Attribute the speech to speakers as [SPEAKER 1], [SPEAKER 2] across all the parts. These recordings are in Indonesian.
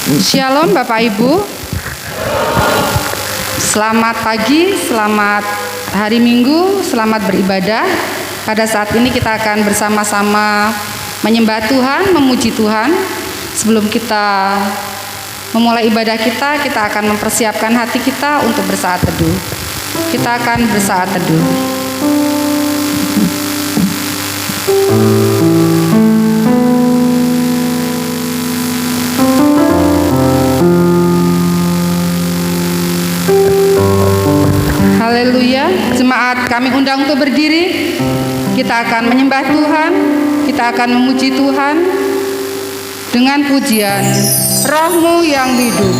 [SPEAKER 1] Shalom Bapak Ibu. Selamat pagi, selamat hari Minggu, selamat beribadah. Pada saat ini kita akan bersama-sama menyembah Tuhan, memuji Tuhan. Sebelum kita memulai ibadah kita akan mempersiapkan hati kita untuk bersaat teduh. Kita akan bersaat teduh. Haleluya. Jemaat kami undang untuk berdiri. Kita akan menyembah Tuhan, kita akan memuji Tuhan dengan pujian Roh-Mu yang hidup.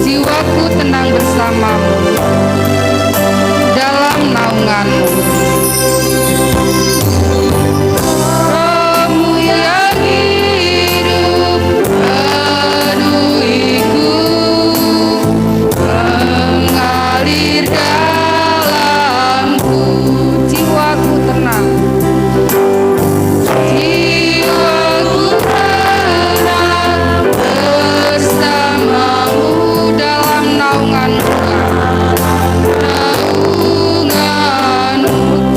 [SPEAKER 1] Jiwaku tenang bersamamu dalam naunganmu. Roh-Mu yang hidup penuhiku, mengalir dalamku. Jiwaku tenang. Naunganmu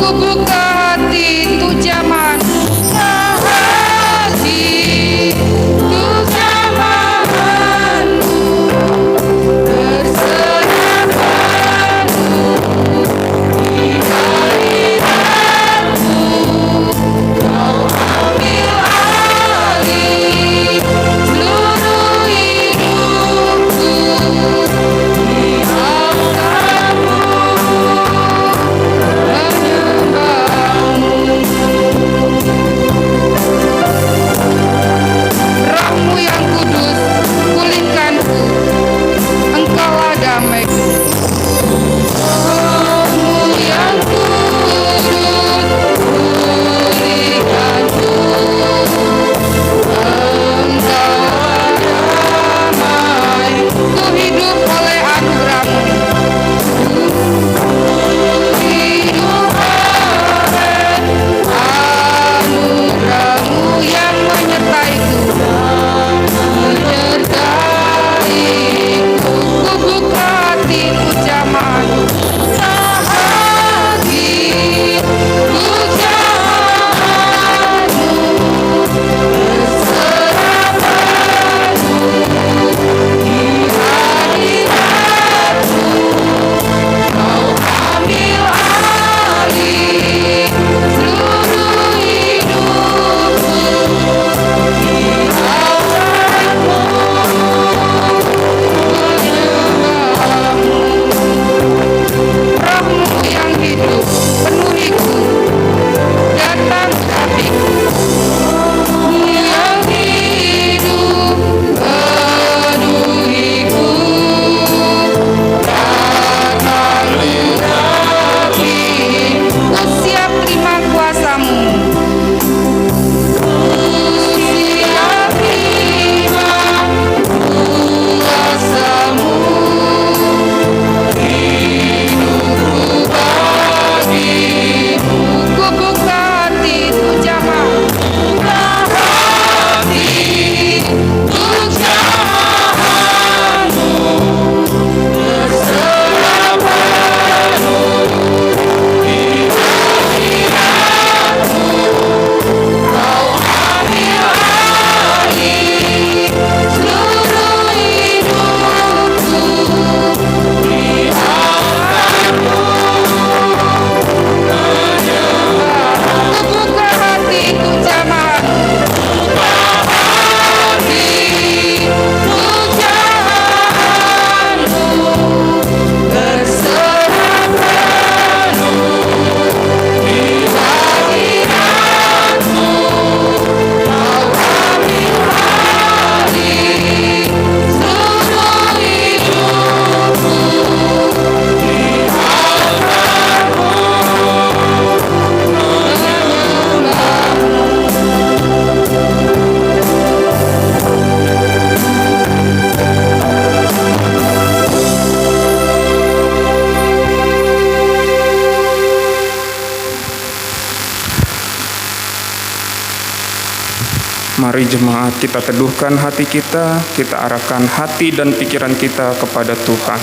[SPEAKER 2] Mari jemaat kita teduhkan hati kita arahkan hati dan pikiran kita kepada Tuhan.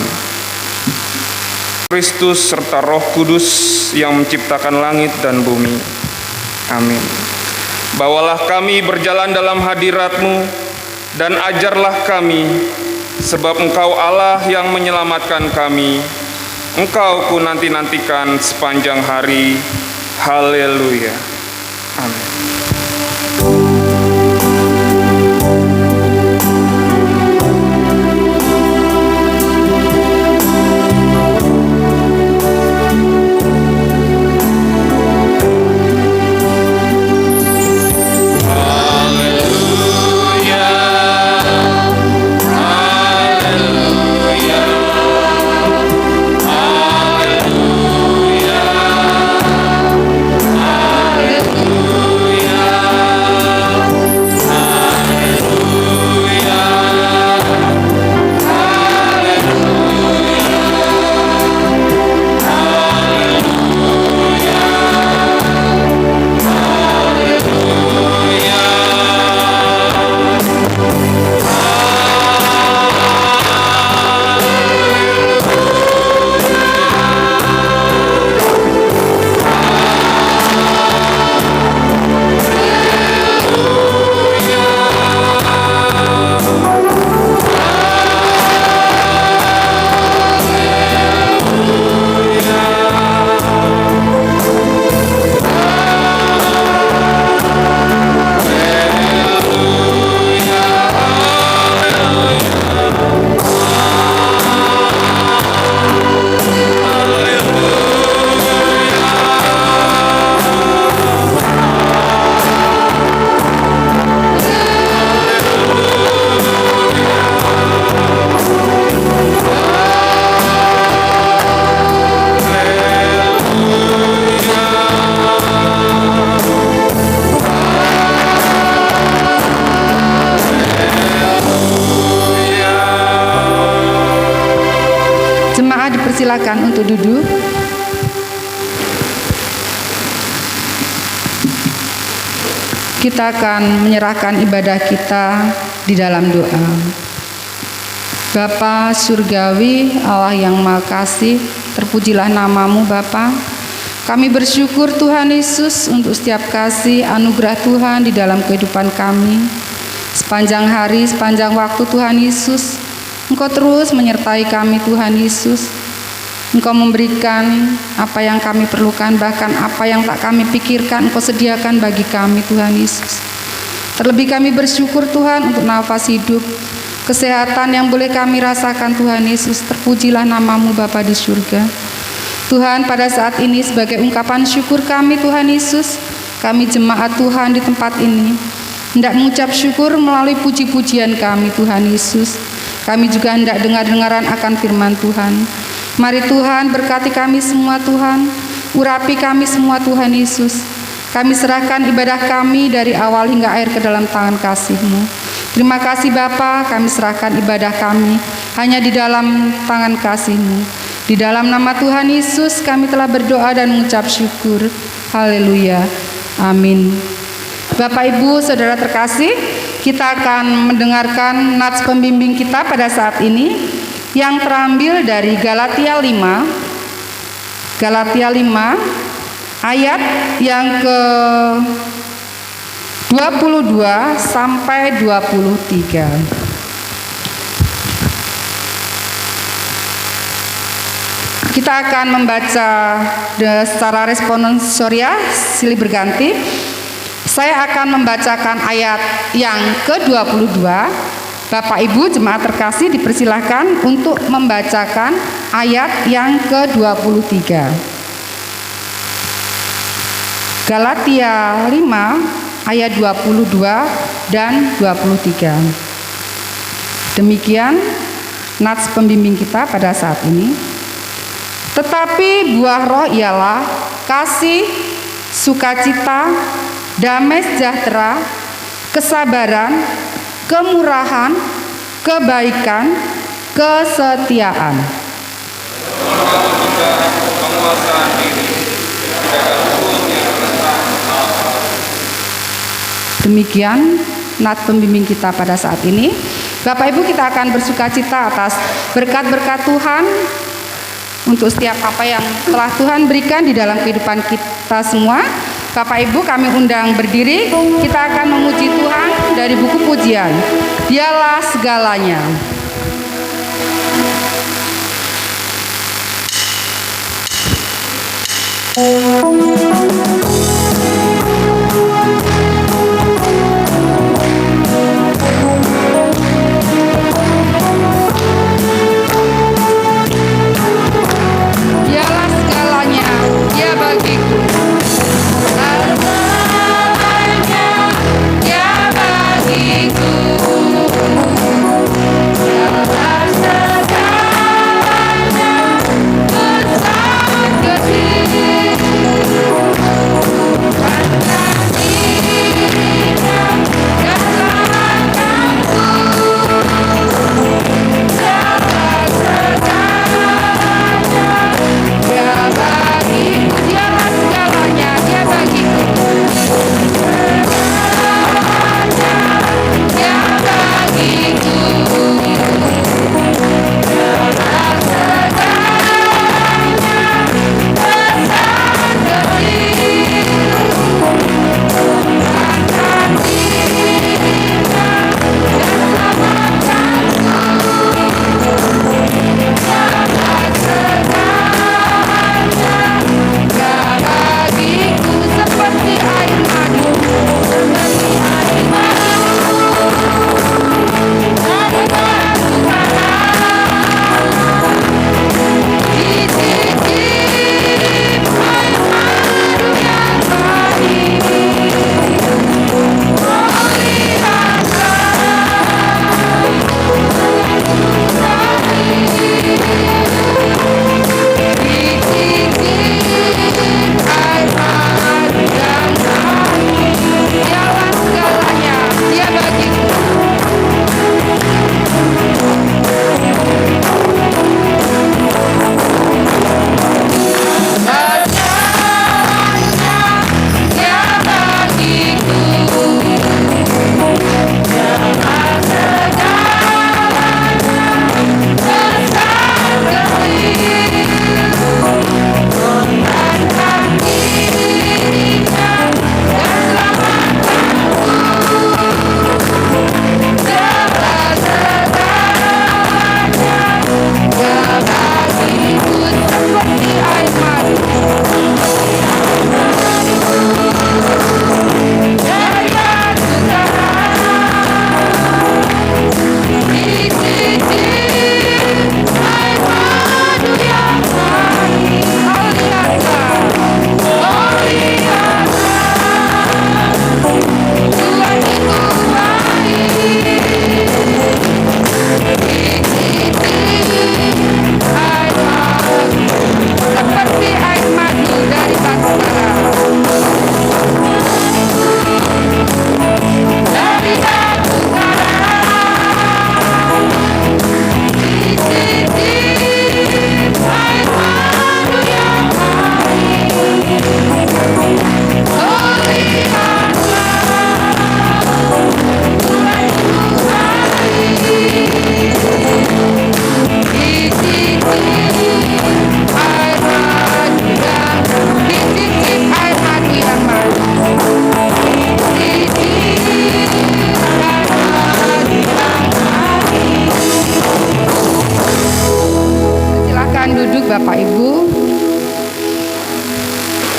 [SPEAKER 2] Kristus serta Roh Kudus yang menciptakan langit dan bumi. Amin. Bawalah kami berjalan dalam hadirat-Mu dan ajarlah kami, sebab Engkau Allah yang menyelamatkan kami. Engkau ku nanti-nantikan sepanjang hari. Haleluya. Amin.
[SPEAKER 1] Silakan untuk duduk. Kita akan menyerahkan ibadah kita di dalam doa. Bapa Surgawi, Allah yang Maha Kasih, terpujilah namamu Bapa. Kami bersyukur Tuhan Yesus untuk setiap kasih anugerah Tuhan di dalam kehidupan kami. Sepanjang hari, sepanjang waktu Tuhan Yesus, Engkau terus menyertai kami Tuhan Yesus. Engkau memberikan apa yang kami perlukan, bahkan apa yang tak kami pikirkan Engkau sediakan bagi kami Tuhan Yesus. Terlebih kami bersyukur Tuhan untuk nafas hidup, kesehatan yang boleh kami rasakan Tuhan Yesus. Terpujilah namamu Bapa di surga. Tuhan, pada saat ini sebagai ungkapan syukur kami Tuhan Yesus, kami jemaat Tuhan di tempat ini hendak mengucap syukur melalui puji-pujian kami Tuhan Yesus. Kami juga hendak dengar-dengaran akan firman Tuhan. Mari Tuhan berkati kami semua Tuhan, urapi kami semua Tuhan Yesus. Kami serahkan ibadah kami dari awal hingga akhir ke dalam tangan kasih-Mu. Terima kasih Bapa, kami serahkan ibadah kami hanya di dalam tangan kasih-Mu. Di dalam nama Tuhan Yesus kami telah berdoa dan mengucap syukur. Haleluya. Amin. Bapak Ibu Saudara terkasih, kita akan mendengarkan nats pembimbing kita pada saat ini yang terambil dari Galatia 5 ayat yang ke 22 sampai 23. Kita akan membaca secara responsorial silih berganti. Saya akan membacakan ayat yang ke-22. Bapak Ibu jemaat terkasih dipersilahkan untuk membacakan ayat yang ke-23. Galatia 5 ayat 22 dan 23. Demikian nats pembimbing kita pada saat ini. Tetapi buah roh ialah kasih, sukacita, damai sejahtera, kesabaran, kemurahan, kebaikan, kesetiaan. Demikian Nat pembimbing kita pada saat ini. Bapak Ibu, kita akan bersukacita atas berkat-berkat Tuhan untuk setiap apa yang telah Tuhan berikan di dalam kehidupan kita semua. Bapak Ibu, kami undang berdiri. Kita akan memuji Tuhan dari buku pujian, Dialah Segalanya. Dialah segalanya, Dia bagiku. Segalanya, Dia bagiku. Dialah segalanya, besar kecil.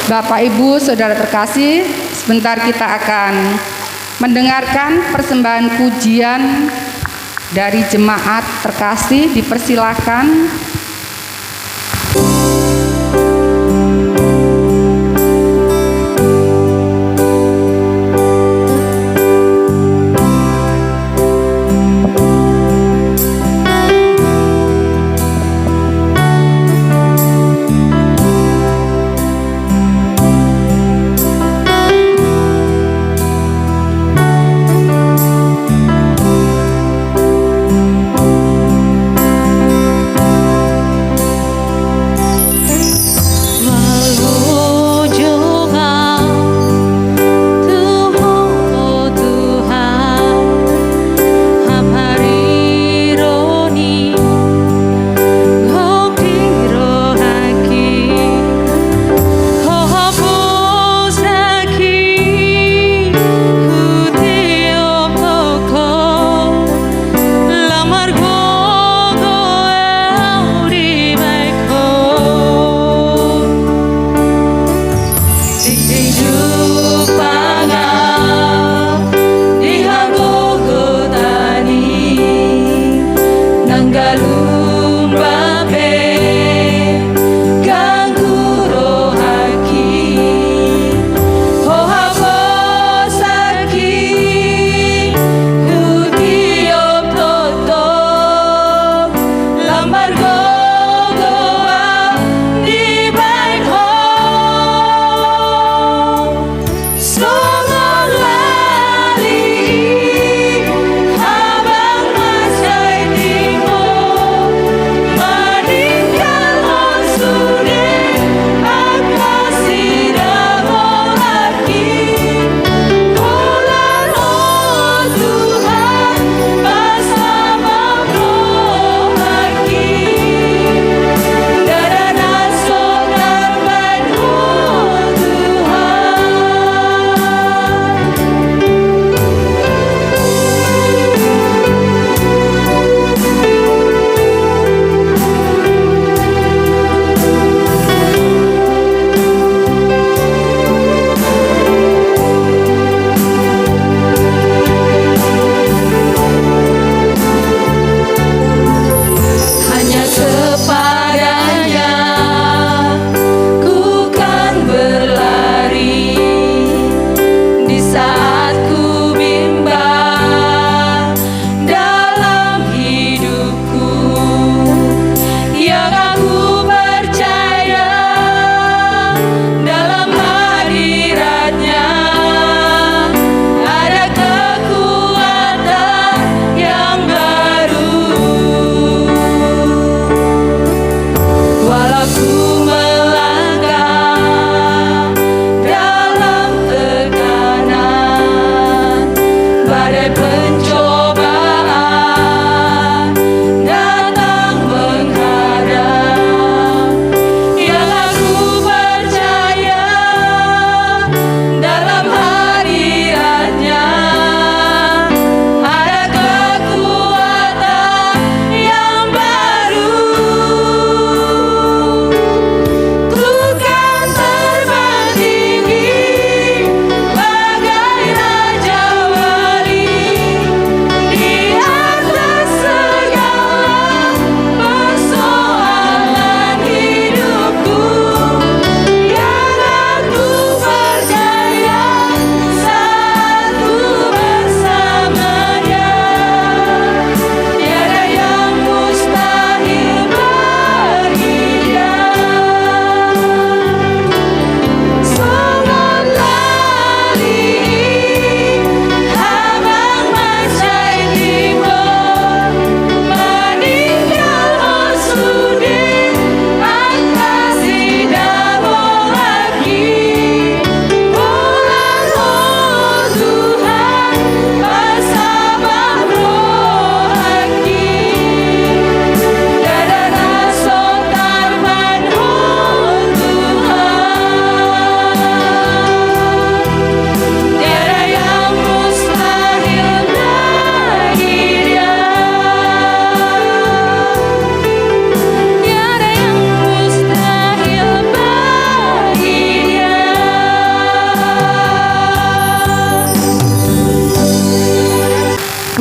[SPEAKER 1] Bapak Ibu, Saudara terkasih, sebentar kita akan mendengarkan persembahan pujian dari jemaat terkasih. Dipersilakan.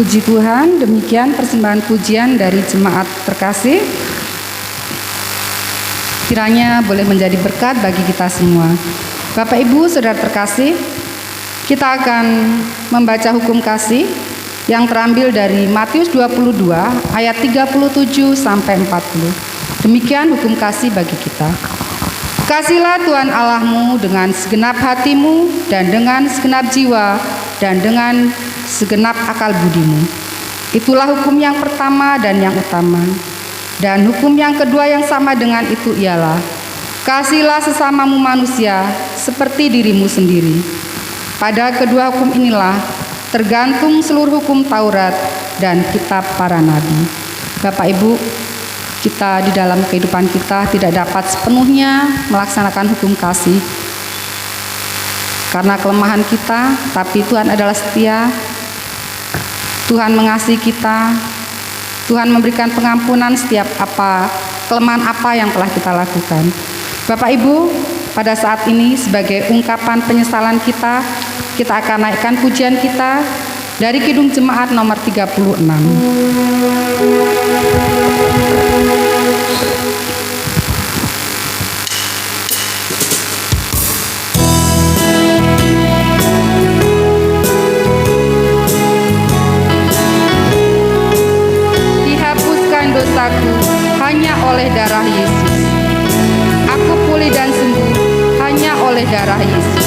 [SPEAKER 1] Puji Tuhan, demikian persembahan pujian dari jemaat terkasih. Kiranya boleh menjadi berkat bagi kita semua. Bapak Ibu Saudara terkasih, kita akan membaca hukum kasih yang terambil dari Matius 22 ayat 37 sampai 40. Demikian hukum kasih bagi kita. Kasihilah Tuhan Allahmu dengan segenap hatimu dan dengan segenap jiwa dan dengan segenap akal budimu. Itulah hukum yang pertama dan yang utama. Dan hukum yang kedua yang sama dengan itu ialah, kasihilah sesamamu manusia seperti dirimu sendiri. Pada kedua hukum inilah tergantung seluruh hukum Taurat dan kitab para nabi. Bapak Ibu, kita di dalam kehidupan kita tidak dapat sepenuhnya melaksanakan hukum kasih karena kelemahan kita, tapi Tuhan adalah setia. Tuhan mengasihi kita. Tuhan memberikan pengampunan setiap kelemahan apa yang telah kita lakukan. Bapak Ibu, pada saat ini sebagai ungkapan penyesalan kita akan naikkan pujian kita dari Kidung Jemaat nomor 36. Dihapuskan dosaku hanya oleh darah Yesus. Aku pulih dan sembuh hanya oleh darah Yesus.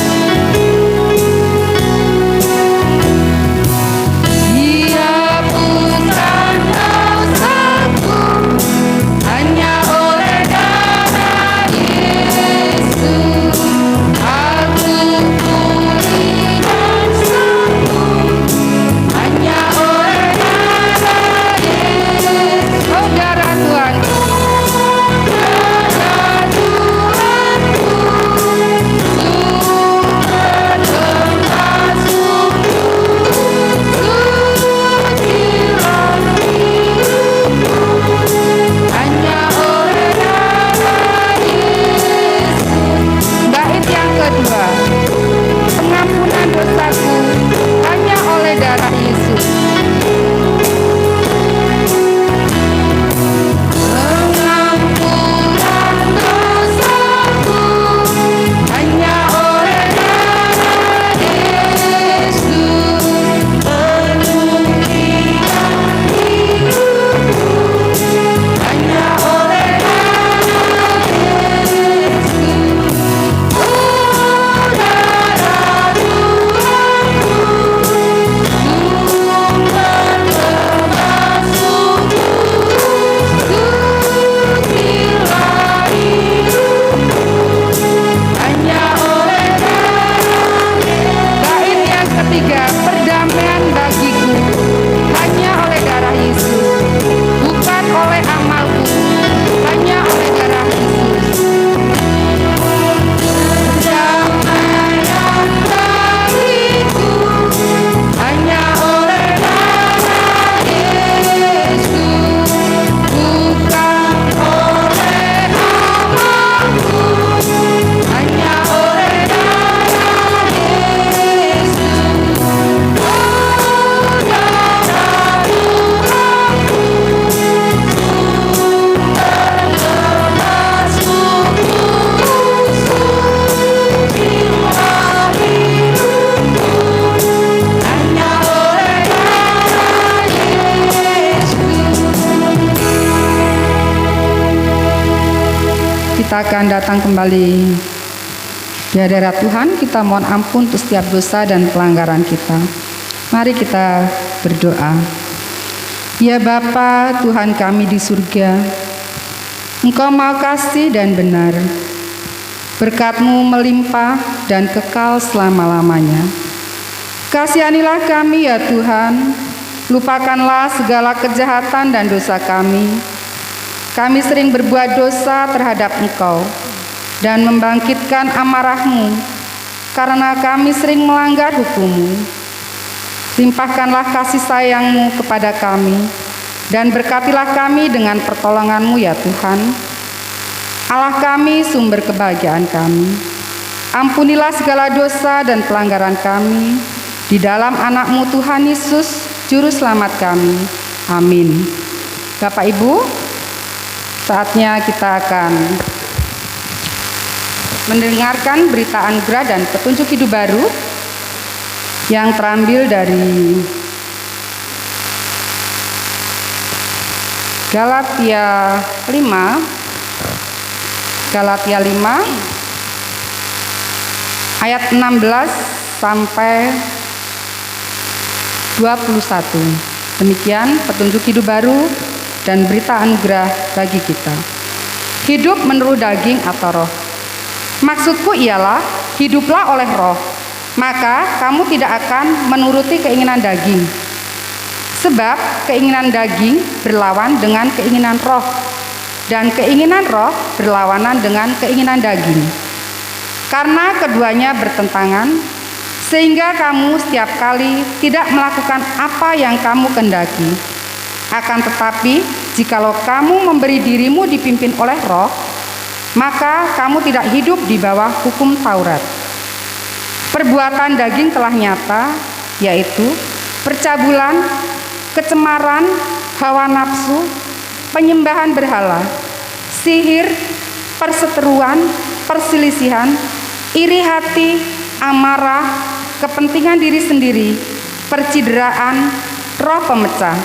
[SPEAKER 1] Kita akan datang kembali di hadirat Tuhan. Kita mohon ampun untuk setiap dosa dan pelanggaran kita. Mari kita berdoa. Ya Bapa Tuhan kami di surga, Engkau Maha Kasih dan benar. Berkat-Mu melimpah dan kekal selama-lamanya. Kasihanilah kami ya Tuhan. Lupakanlah segala kejahatan dan dosa kami. Kami sering berbuat dosa terhadap Engkau dan membangkitkan amarah-Mu karena kami sering melanggar hukum-Mu. Limpahkanlah kasih sayang-Mu kepada kami dan berkatilah kami dengan pertolongan-Mu ya Tuhan. Allah kami, sumber kebahagiaan kami. Ampunilah segala dosa dan pelanggaran kami di dalam anak-Mu Tuhan Yesus Juru Selamat kami. Amin. Bapak Ibu, saatnya kita akan mendengarkan berita anugerah dan petunjuk hidup baru yang terambil dari Galatia 5 ayat 16 sampai 21. Demikian petunjuk hidup baru dan berita anugerah bagi kita. Hidup menurut daging atau roh. Maksudku ialah hiduplah oleh roh, maka kamu tidak akan menuruti keinginan daging. Sebab keinginan daging berlawan dengan keinginan roh, dan keinginan roh berlawanan dengan keinginan daging. Karena keduanya bertentangan, sehingga kamu setiap kali tidak melakukan apa yang kamu kehendaki. Akan tetapi, jikalau kamu memberi dirimu dipimpin oleh roh, maka kamu tidak hidup di bawah hukum Taurat. Perbuatan daging telah nyata, yaitu percabulan, kecemaran, hawa nafsu, penyembahan berhala, sihir, perseteruan, perselisihan, iri hati, amarah, kepentingan diri sendiri, percideraan, roh pemecah,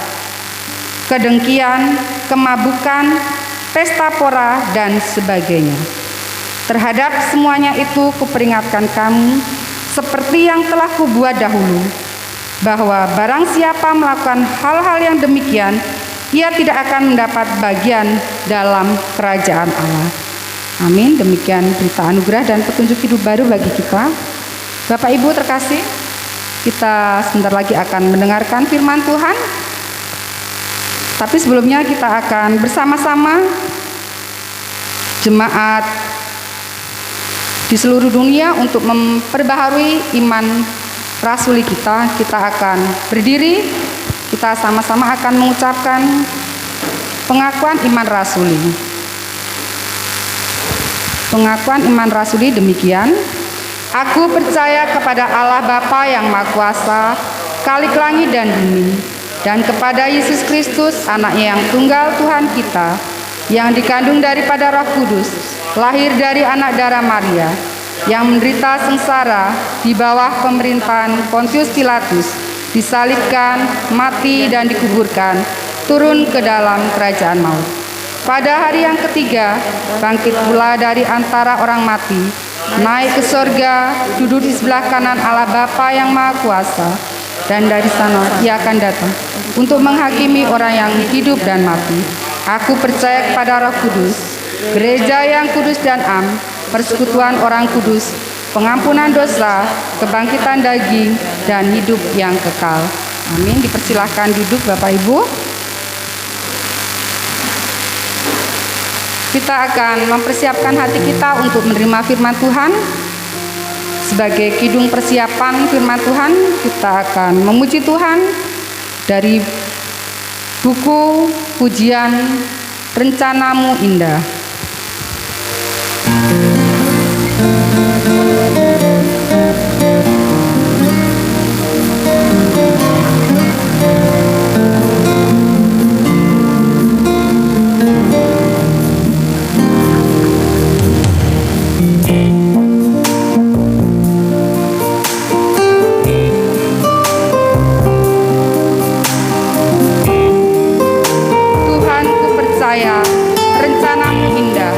[SPEAKER 1] kedengkian, kemabukan, pesta pora, dan sebagainya. Terhadap semuanya itu kuperingatkan kamu, seperti yang telah kubuat dahulu, bahwa barang siapa melakukan hal-hal yang demikian, ia tidak akan mendapat bagian dalam kerajaan Allah. Amin. Demikian berita anugerah dan petunjuk hidup baru bagi kita. Bapak Ibu terkasih, kita sebentar lagi akan mendengarkan firman Tuhan. Tapi sebelumnya kita akan bersama-sama jemaat di seluruh dunia untuk memperbaharui iman rasuli kita. Kita akan berdiri, kita sama-sama akan mengucapkan pengakuan iman rasuli. Pengakuan iman rasuli demikian. Aku percaya kepada Allah Bapa yang Maha Kuasa, Khalik langit dan bumi, dan kepada Yesus Kristus, Anaknya yang tunggal Tuhan kita, yang dikandung daripada Roh Kudus, lahir dari anak darah Maria, yang menderita sengsara di bawah pemerintahan Pontius Pilatus, disalibkan, mati dan dikuburkan, turun ke dalam kerajaan maut. Pada hari yang ketiga, bangkit pula dari antara orang mati, naik ke sorga, duduk di sebelah kanan Allah Bapa yang Maha Kuasa, dan dari sana ia akan datang untuk menghakimi orang yang hidup dan mati. Aku percaya kepada Roh Kudus, gereja yang kudus dan am, persekutuan orang kudus, pengampunan dosa, kebangkitan daging, dan hidup yang kekal. Amin. Dipersilahkan duduk Bapak Ibu. Kita akan mempersiapkan hati kita untuk menerima firman Tuhan. Sebagai kidung persiapan firman Tuhan, kita akan memuji Tuhan dari buku pujian Rencanamu Indah. Rencanamu indah.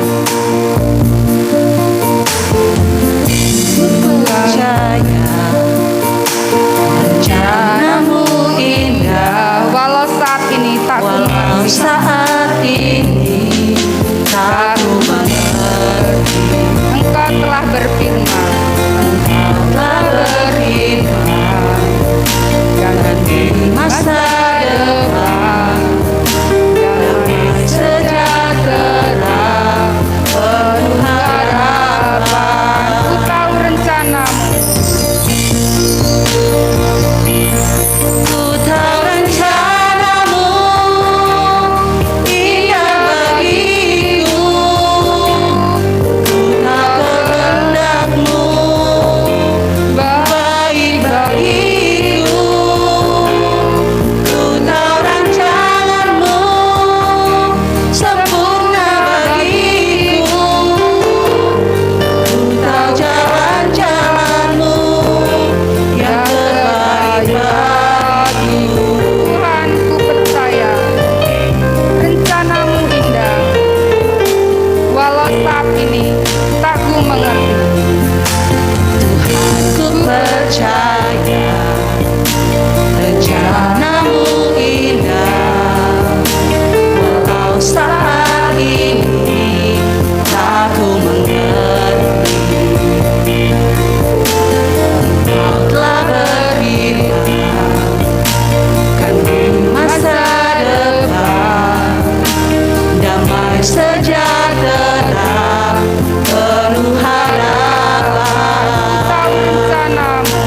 [SPEAKER 1] mengerti.
[SPEAKER 3] Ku percaya rencanamu indah, walau saat ini tak ku mengerti. Kau telah berfirman kan di masa depan damai sejahtera penuh harapan.
[SPEAKER 1] Tahu rencanamu,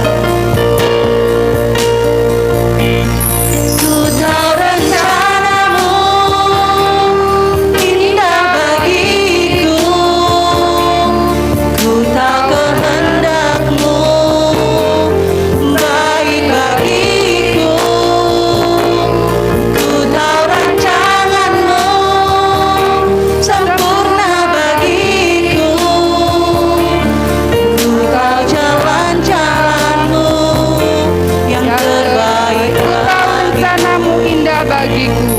[SPEAKER 3] Ku tahu rencanamu indah bagiku, ku tahu kehendakmu baik bagiku, ku tahu rancanganmu sempurna bagiku, ku tahu jalan-jalanmu yang terbaik
[SPEAKER 1] ku tahu
[SPEAKER 3] bagiku.
[SPEAKER 1] rencanamu indah bagiku.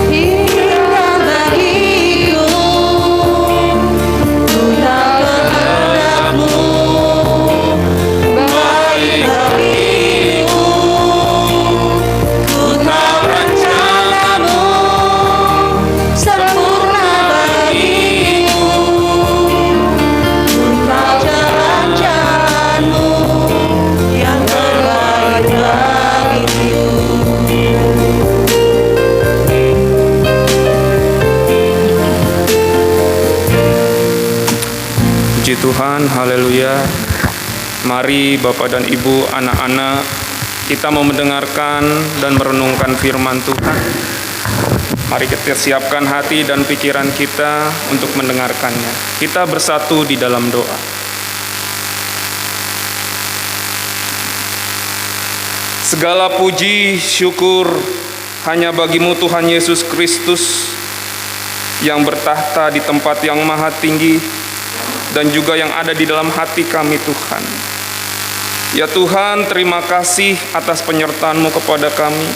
[SPEAKER 3] Indah bagiku, ku tahu kehendakmu baik bagiku, ku tahu rencanamu sempurna bagiku, ku tahu jalan-jalanmu yang terbaik bagiku.
[SPEAKER 2] Puji Tuhan, haleluya. Mari Bapak dan Ibu, anak-anak, kita mau mendengarkan dan merenungkan firman Tuhan. Mari kita siapkan hati dan pikiran kita untuk mendengarkannya. Kita bersatu di dalam doa. Segala puji, syukur hanya bagi-Mu Tuhan Yesus Kristus yang bertahta di tempat yang maha tinggi dan juga yang ada di dalam hati kami Tuhan. Ya Tuhan, terima kasih atas penyertaan-Mu kepada kami.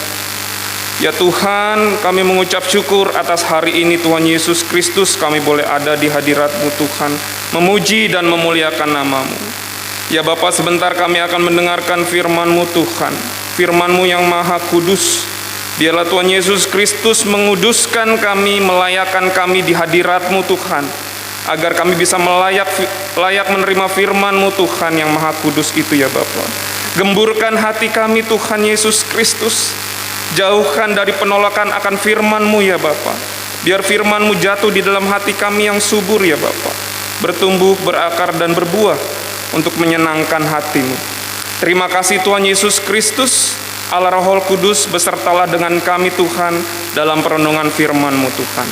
[SPEAKER 2] Ya Tuhan, kami mengucap syukur atas hari ini Tuhan Yesus Kristus, kami boleh ada di hadirat-Mu Tuhan, memuji dan memuliakan nama-Mu. Ya Bapa, sebentar kami akan mendengarkan firman-Mu Tuhan, firman-Mu yang maha kudus. Biarlah Tuhan Yesus Kristus menguduskan kami, melayakkan kami di hadirat-Mu Tuhan, agar kami bisa layak menerima firman-Mu Tuhan yang maha kudus itu ya Bapa. Gemburkan hati kami Tuhan Yesus Kristus, jauhkan dari penolakan akan firman-Mu ya Bapa. Biar firman-Mu jatuh di dalam hati kami yang subur ya Bapa, bertumbuh, berakar dan berbuah untuk menyenangkan hati-Mu. Terima kasih Tuhan Yesus Kristus. Allah Roh Kudus besertalah dengan kami Tuhan dalam perenungan firman-Mu Tuhan.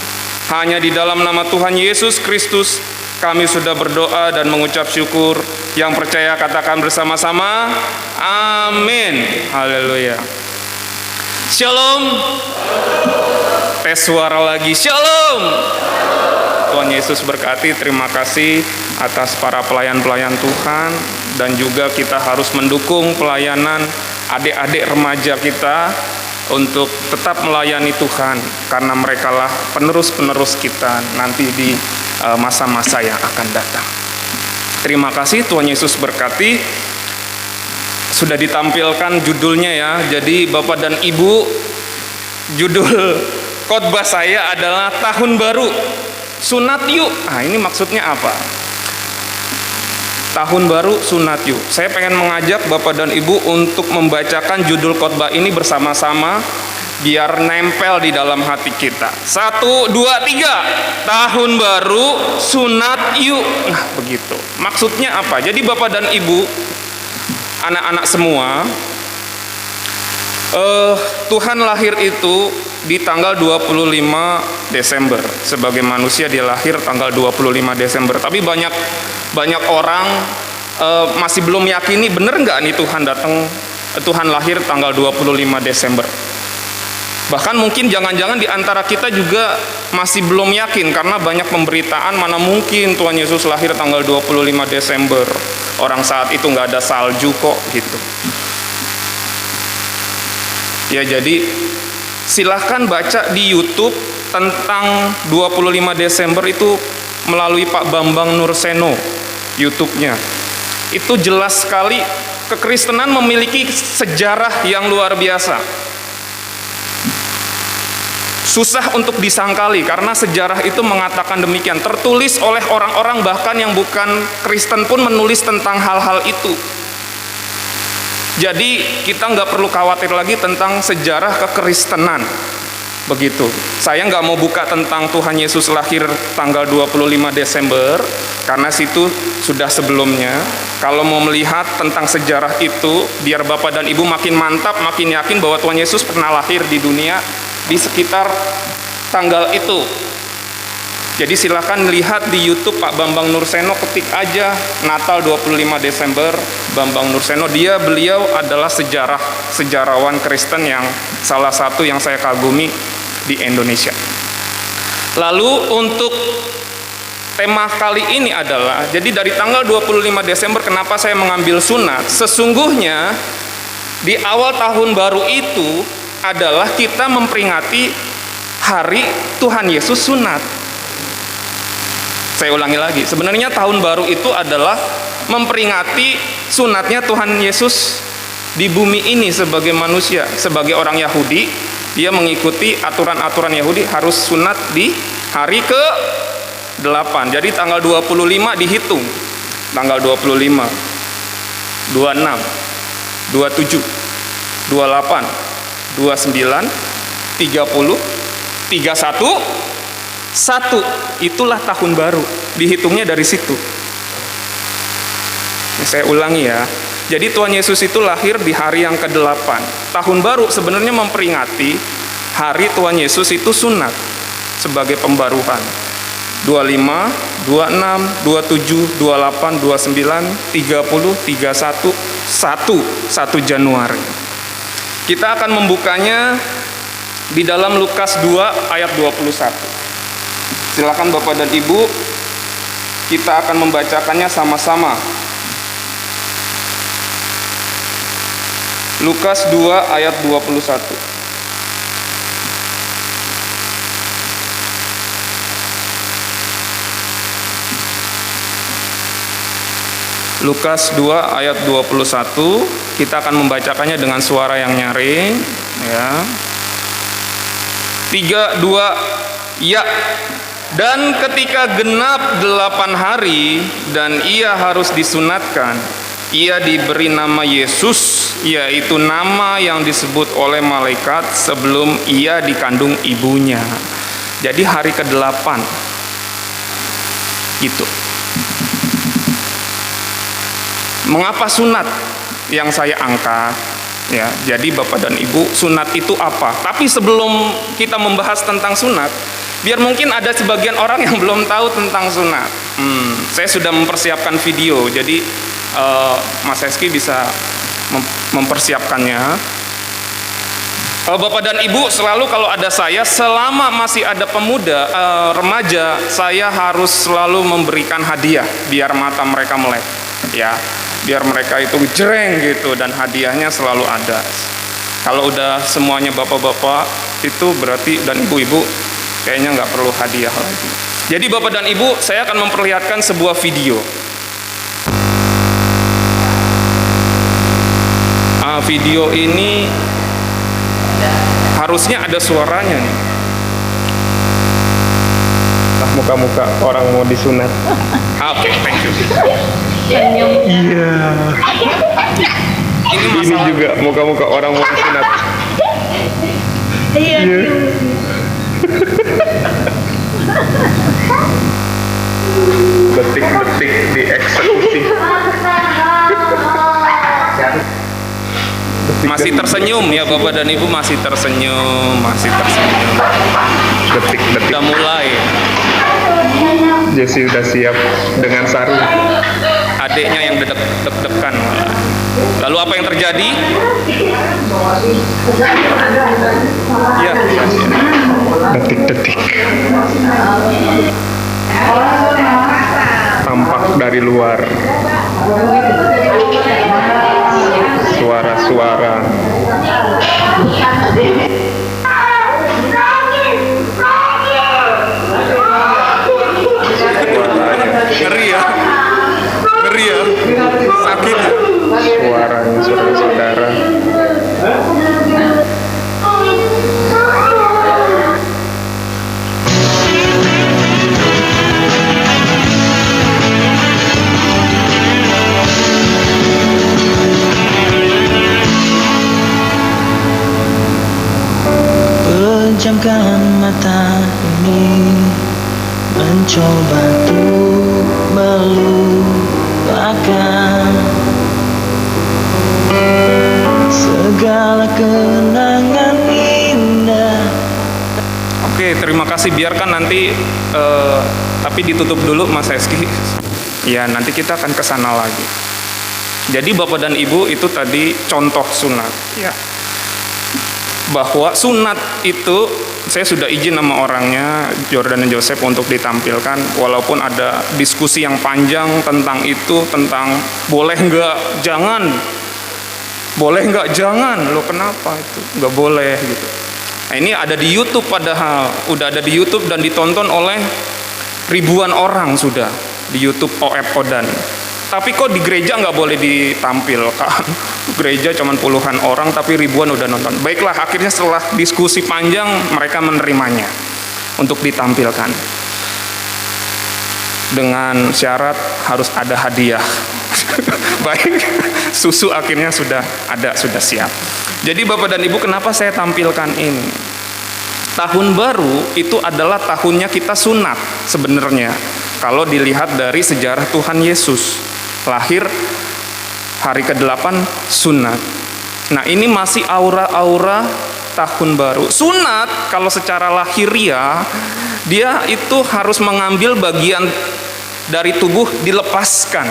[SPEAKER 2] Hanya di dalam nama Tuhan Yesus Kristus kami sudah berdoa dan mengucap syukur. Yang percaya katakan bersama-sama, amin. Haleluya. Shalom. Tes suara lagi, shalom. Tuhan Yesus berkati. Terima kasih atas para pelayan-pelayan Tuhan. Dan juga kita harus mendukung pelayanan adik-adik remaja kita untuk tetap melayani Tuhan, karena merekalah penerus-penerus kita nanti di masa-masa yang akan datang. Terima kasih, Tuhan Yesus berkati. Sudah ditampilkan judulnya ya. Jadi Bapak dan Ibu, judul khotbah saya adalah Tahun Baru Sunat Yuk. Nah, ini maksudnya apa? Tahun Baru Sunat Yuk. Saya pengen mengajak Bapak dan Ibu untuk membacakan judul khotbah ini bersama-sama, biar nempel di dalam hati kita. 1, 2, 3. Tahun Baru Sunat Yuk. Nah, begitu. Maksudnya apa? Jadi Bapak dan Ibu, anak-anak semua, Tuhan lahir itu di tanggal 25 Desember. Sebagai manusia dia lahir tanggal 25 Desember. Tapi banyak orang masih belum yakini bener nggak nih Tuhan lahir tanggal 25 Desember. Bahkan mungkin jangan-jangan di antara kita juga masih belum yakin, karena banyak pemberitaan mana mungkin Tuhan Yesus lahir tanggal 25 Desember. Orang saat itu nggak ada salju kok gitu. Ya, jadi silahkan baca di YouTube tentang 25 Desember itu melalui Pak Bambang Nurseno, YouTube-nya. Itu jelas sekali kekristenan memiliki sejarah yang luar biasa. Susah untuk disangkali karena sejarah itu mengatakan demikian. Tertulis oleh orang-orang bahkan yang bukan Kristen pun menulis tentang hal-hal itu. Jadi kita nggak perlu khawatir lagi tentang sejarah kekristenan. Begitu. Saya nggak mau buka tentang Tuhan Yesus lahir tanggal 25 Desember karena situ sudah sebelumnya. Kalau mau melihat tentang sejarah itu, biar Bapak dan Ibu makin mantap, makin yakin bahwa Tuhan Yesus pernah lahir di dunia di sekitar tanggal itu. Jadi silakan lihat di YouTube Pak Bambang Nurseno, ketik aja Natal 25 Desember Bambang Nurseno. Beliau adalah sejarawan Kristen yang salah satu yang saya kagumi di Indonesia. Lalu untuk tema kali ini adalah, jadi dari tanggal 25 Desember kenapa saya mengambil sunat? Sesungguhnya di awal tahun baru itu adalah kita memperingati hari Tuhan Yesus sunat. Saya ulangi lagi, sebenarnya tahun baru itu adalah memperingati sunatnya Tuhan Yesus di bumi ini sebagai manusia. Sebagai orang Yahudi, dia mengikuti aturan-aturan Yahudi harus sunat di hari ke-8. Jadi tanggal 25 dihitung. Tanggal 25, 26, 27, 28, 29, 30, 31, 1. Itulah tahun baru. Dihitungnya dari situ. Ini saya ulangi ya. Jadi Tuhan Yesus itu lahir di hari yang ke-8. Tahun baru sebenarnya memperingati hari Tuhan Yesus itu sunat sebagai pembaruan. 25, 26, 27, 28, 29, 30, 31, 1 Januari. Kita akan membukanya di dalam Lukas 2 ayat 21. Silakan Bapak dan Ibu, kita akan membacakannya sama-sama. Lukas 2 ayat 21. Lukas 2 ayat 21, kita akan membacakannya dengan suara yang nyaring ya. 3, 2, ya. Dan ketika genap 8 hari dan ia harus disunatkan, ia diberi nama Yesus, yaitu nama yang disebut oleh malaikat sebelum ia dikandung ibunya. Jadi hari ke-8 gitu. Mengapa sunat yang saya angkat? Ya, jadi Bapak dan Ibu, sunat itu apa? Tapi sebelum kita membahas tentang sunat, biar mungkin ada sebagian orang yang belum tahu tentang sunat. Saya sudah mempersiapkan video, jadi Mas Eski bisa mempersiapkannya. Bapak dan Ibu, selalu kalau ada saya, selama masih ada pemuda, remaja, saya harus selalu memberikan hadiah biar mata mereka melek, ya, biar mereka itu jreng gitu, dan hadiahnya selalu ada. Kalau udah semuanya bapak-bapak itu berarti, dan ibu-ibu, kayaknya nggak perlu hadiah lagi. Jadi Bapak dan Ibu, saya akan memperlihatkan sebuah video. Video ini harusnya ada suaranya nih. Muka-muka orang mau disunat. Oke, thank you. Iya. Ini juga muka-muka orang mau disunat. Iya. Detik-detik dieksekusi. Masih tersenyum ya Bapak dan Ibu, masih tersenyum. Detik-detik. Udah mulai. Jesse udah siap dengan sarung. Adiknya yang deg-degan. Lalu apa yang terjadi? Ya. Detik-detik. Tampak dari luar. Suara-suara.
[SPEAKER 3] mata ini mencoba untuk melupakan segala kenangan indah.
[SPEAKER 2] Oke, terima kasih. Biarkan nanti, tapi ditutup dulu Mas Eski. Ya, nanti kita akan ke sana lagi. Jadi Bapak dan Ibu itu tadi contoh sunat. Ya. Bahwa sunat itu, saya sudah izin sama orangnya, Jordan dan Joseph, untuk ditampilkan. Walaupun ada diskusi yang panjang tentang itu, tentang boleh nggak, jangan. Boleh nggak, jangan. Loh kenapa itu? Nggak boleh gitu. Nah, ini ada di YouTube, padahal udah ada di YouTube dan ditonton oleh ribuan orang sudah di YouTube OF Odan. Tapi kok di gereja nggak boleh ditampilkan? Gereja cuma puluhan orang tapi ribuan udah nonton. Baiklah, akhirnya setelah diskusi panjang mereka menerimanya untuk ditampilkan dengan syarat harus ada hadiah. Baik, susu akhirnya sudah ada, sudah siap. Jadi Bapak dan Ibu, kenapa saya tampilkan ini? Tahun baru itu adalah tahunnya kita sunat sebenarnya. Kalau dilihat dari sejarah Tuhan Yesus, lahir hari ke-8 sunat. Nah, ini masih aura-aura tahun baru. Sunat kalau secara lahiriah, dia itu harus mengambil bagian dari tubuh dilepaskan.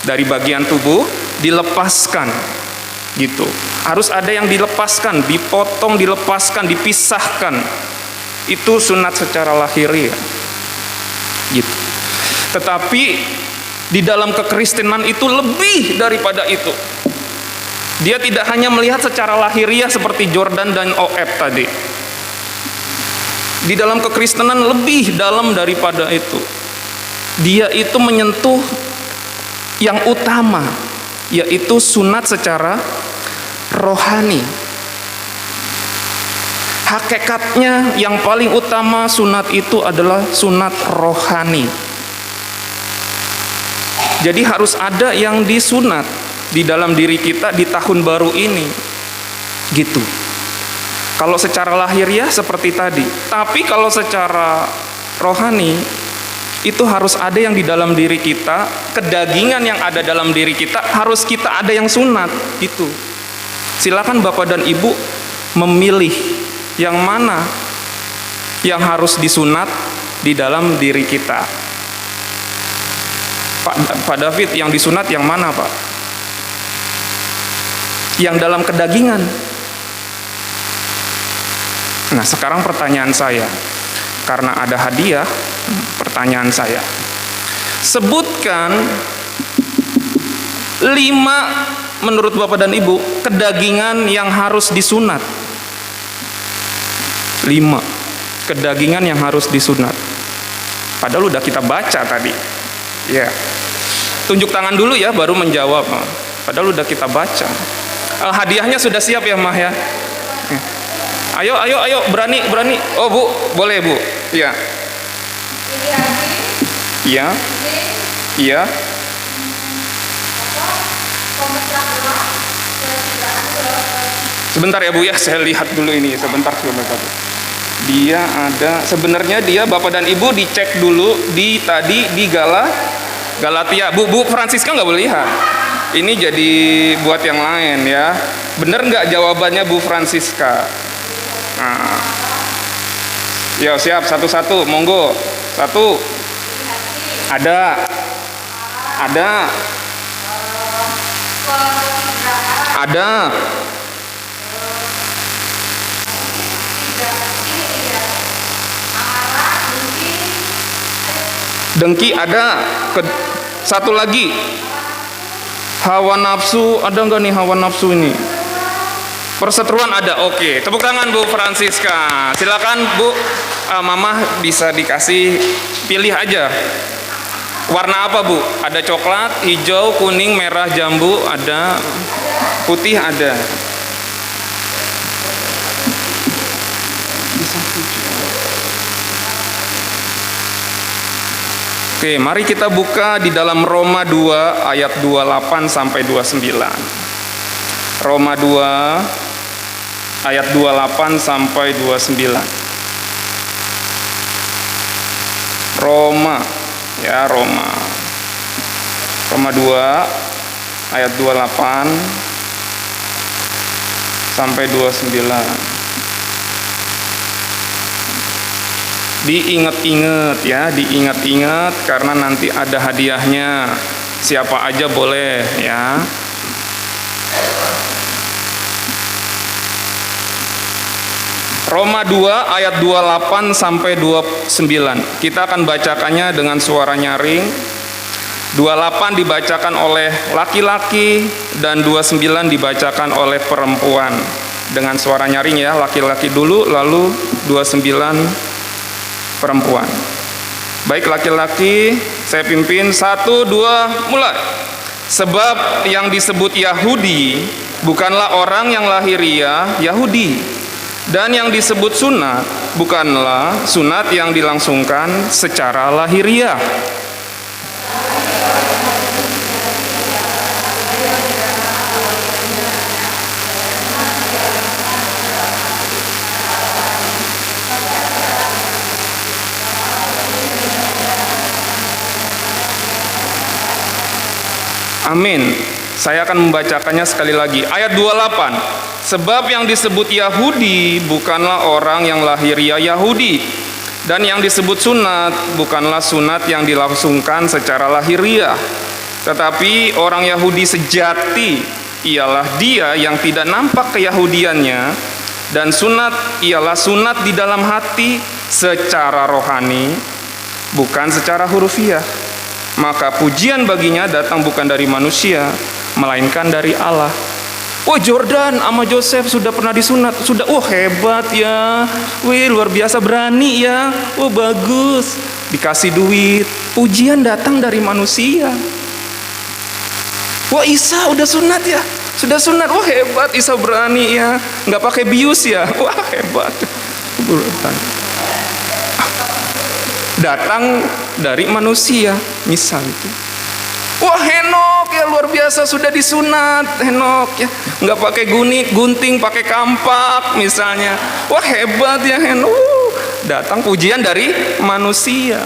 [SPEAKER 2] Dari bagian tubuh dilepaskan. Gitu. Harus ada yang dilepaskan, dipotong, dilepaskan, dipisahkan. Itu sunat secara lahiriah. Gitu. Tetapi di dalam kekristenan itu lebih daripada itu. Dia tidak hanya melihat secara lahiriah seperti Jordan dan OF tadi. Di dalam kekristenan lebih dalam daripada itu. Dia itu menyentuh yang utama, yaitu sunat secara rohani. Hakikatnya yang paling utama sunat itu adalah sunat rohani. Jadi harus ada yang disunat di dalam diri kita di tahun baru ini. Gitu. Kalau secara lahiriah seperti tadi. Tapi kalau secara rohani, itu harus ada yang di dalam diri kita, kedagingan yang ada dalam diri kita, harus kita ada yang sunat. Gitu. Silakan Bapak dan Ibu memilih yang mana yang harus disunat di dalam diri kita. Pak David, yang disunat yang mana Pak? Yang dalam kedagingan. Nah, sekarang pertanyaan saya, karena ada hadiah, pertanyaan saya, sebutkan 5 menurut Bapak dan Ibu kedagingan yang harus disunat. 5 kedagingan yang harus disunat. Padahal udah kita baca tadi. Ya, tunjuk tangan dulu ya, baru menjawab. Padahal udah kita baca. Hadiahnya sudah siap ya Mah ya. Ayo, berani. Oh Bu, boleh Bu. Ya. Iya. Iya. Sebentar ya Bu ya, saya lihat dulu ini. Sebentar. Dia ada, sebenarnya dia Bapak dan Ibu dicek dulu di Galatia. Bu Francisca nggak boleh lihat. Ini jadi buat yang lain ya. Bener nggak jawabannya Bu Francisca? Nah. Ya siap, satu-satu, monggo. 1. Ada. Dengki ada. Satu lagi, hawa nafsu. Ada nggak nih hawa nafsu ini? Perseteruan ada. Oke, tepuk tangan Bu Francisca. Silakan Bu. Mama bisa dikasih pilih aja. Warna apa Bu? Ada coklat, hijau, kuning, merah, jambu. Ada putih, ada. Oke, mari kita buka di dalam Roma 2 ayat 28 sampai 29. Roma 2 ayat 28 sampai 29. Roma, ya Roma 2 ayat 28 sampai 29. Diingat-ingat ya, diingat-ingat karena nanti ada hadiahnya. Siapa aja boleh ya. Roma 2 ayat 28 sampai 29. Kita akan bacakannya dengan suara nyaring. 28 dibacakan oleh laki-laki dan 29 dibacakan oleh perempuan. Dengan suara nyaring ya, laki-laki dulu lalu 29 perempuan. Baik laki-laki, saya pimpin 1, 2, mulai. Sebab yang disebut Yahudi bukanlah orang yang lahiriah Yahudi. Dan yang disebut sunat bukanlah sunat yang dilangsungkan secara lahiriah. Amin. Saya akan membacakannya sekali lagi. Ayat 28. Sebab yang disebut Yahudi bukanlah orang yang lahiriah Yahudi. Dan yang disebut sunat bukanlah sunat yang dilangsungkan secara lahiriah. Tetapi orang Yahudi sejati ialah dia yang tidak nampak keyahudiannya. Dan sunat ialah sunat di dalam hati secara rohani, bukan secara hurufiah. Maka pujian baginya datang bukan dari manusia, melainkan dari Allah. Oh, Jordan sama Joseph sudah pernah disunat, sudah, hebat ya, luar biasa berani ya, bagus, dikasih duit. Pujian datang dari manusia. Isa udah sunat ya, sudah sunat, hebat, Isa berani ya, nggak pakai bius ya, hebat. Datang dari manusia, misal itu. Henok ya luar biasa sudah disunat, Henok ya, nggak pakai gunting, pakai kampak misalnya. Hebat ya Henok. Datang pujian dari manusia.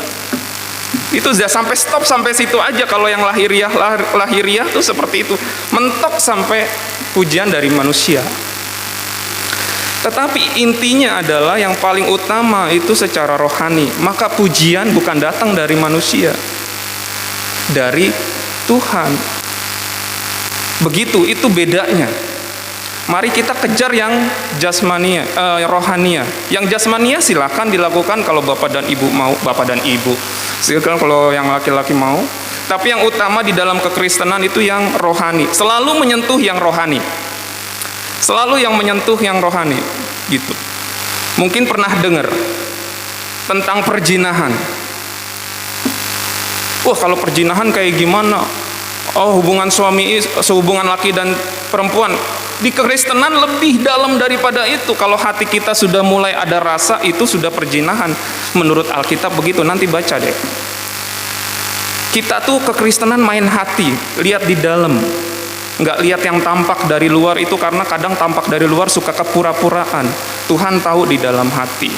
[SPEAKER 2] Itu sudah sampai situ aja. Kalau yang lahiriah tuh seperti itu, mentok sampai pujian dari manusia. Tetapi intinya adalah yang paling utama itu secara rohani. Maka pujian bukan datang dari manusia, dari Tuhan. Begitu, itu bedanya. Mari kita kejar yang jasmania, rohania. Yang jasmania silakan dilakukan kalau bapak dan ibu mau, silakan kalau yang laki-laki mau. Tapi yang utama di dalam kekristenan itu yang rohani. Selalu menyentuh yang rohani. Selalu yang menyentuh yang rohani, gitu. Mungkin pernah dengar tentang perjinahan. Kalau perjinahan kayak gimana? Hubungan hubungan laki dan perempuan. Di kekristenan lebih dalam daripada itu. Kalau hati kita sudah mulai ada rasa, itu sudah perjinahan. Menurut Alkitab begitu, nanti baca deh. Kita tuh kekristenan main hati, lihat di dalam. Nggak lihat yang tampak dari luar itu, karena kadang tampak dari luar suka kepura-puraan. Tuhan tahu di dalam hati.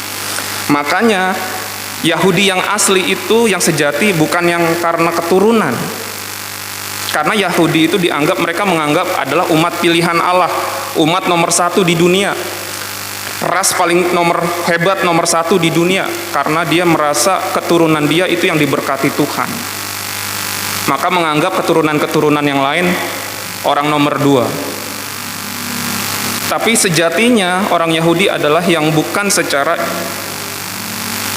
[SPEAKER 2] Makanya Yahudi yang asli itu, yang sejati, bukan yang karena keturunan. Karena Yahudi itu mereka menganggap adalah umat pilihan Allah, umat nomor 1 di dunia, ras paling hebat nomor 1 di dunia, karena dia merasa keturunan dia itu yang diberkati Tuhan. Maka menganggap keturunan-keturunan yang lain orang nomor 2. Tapi sejatinya orang Yahudi adalah yang bukan secara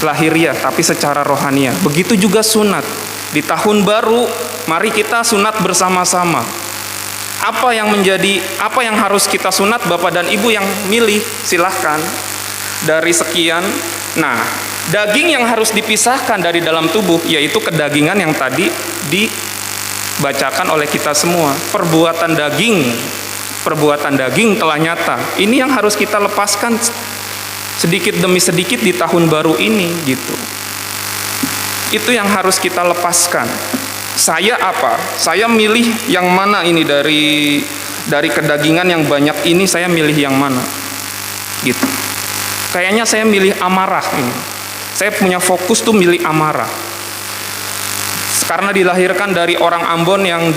[SPEAKER 2] lahiriah, tapi secara rohania. Begitu juga sunat. Di tahun baru, mari kita sunat bersama-sama. Apa yang harus kita sunat, Bapak dan Ibu yang milih, silahkan. Dari sekian, daging yang harus dipisahkan dari dalam tubuh, yaitu kedagingan yang tadi dibacakan oleh kita semua. Perbuatan daging telah nyata. Ini yang harus kita lepaskan sedikit demi sedikit di tahun baru ini, gitu. Itu yang harus kita lepaskan. Saya milih yang mana ini dari kedagingan yang banyak ini, saya milih yang mana, gitu. Kayaknya saya milih amarah ini. Saya punya fokus tuh milih amarah. karena dilahirkan dari orang Ambon yang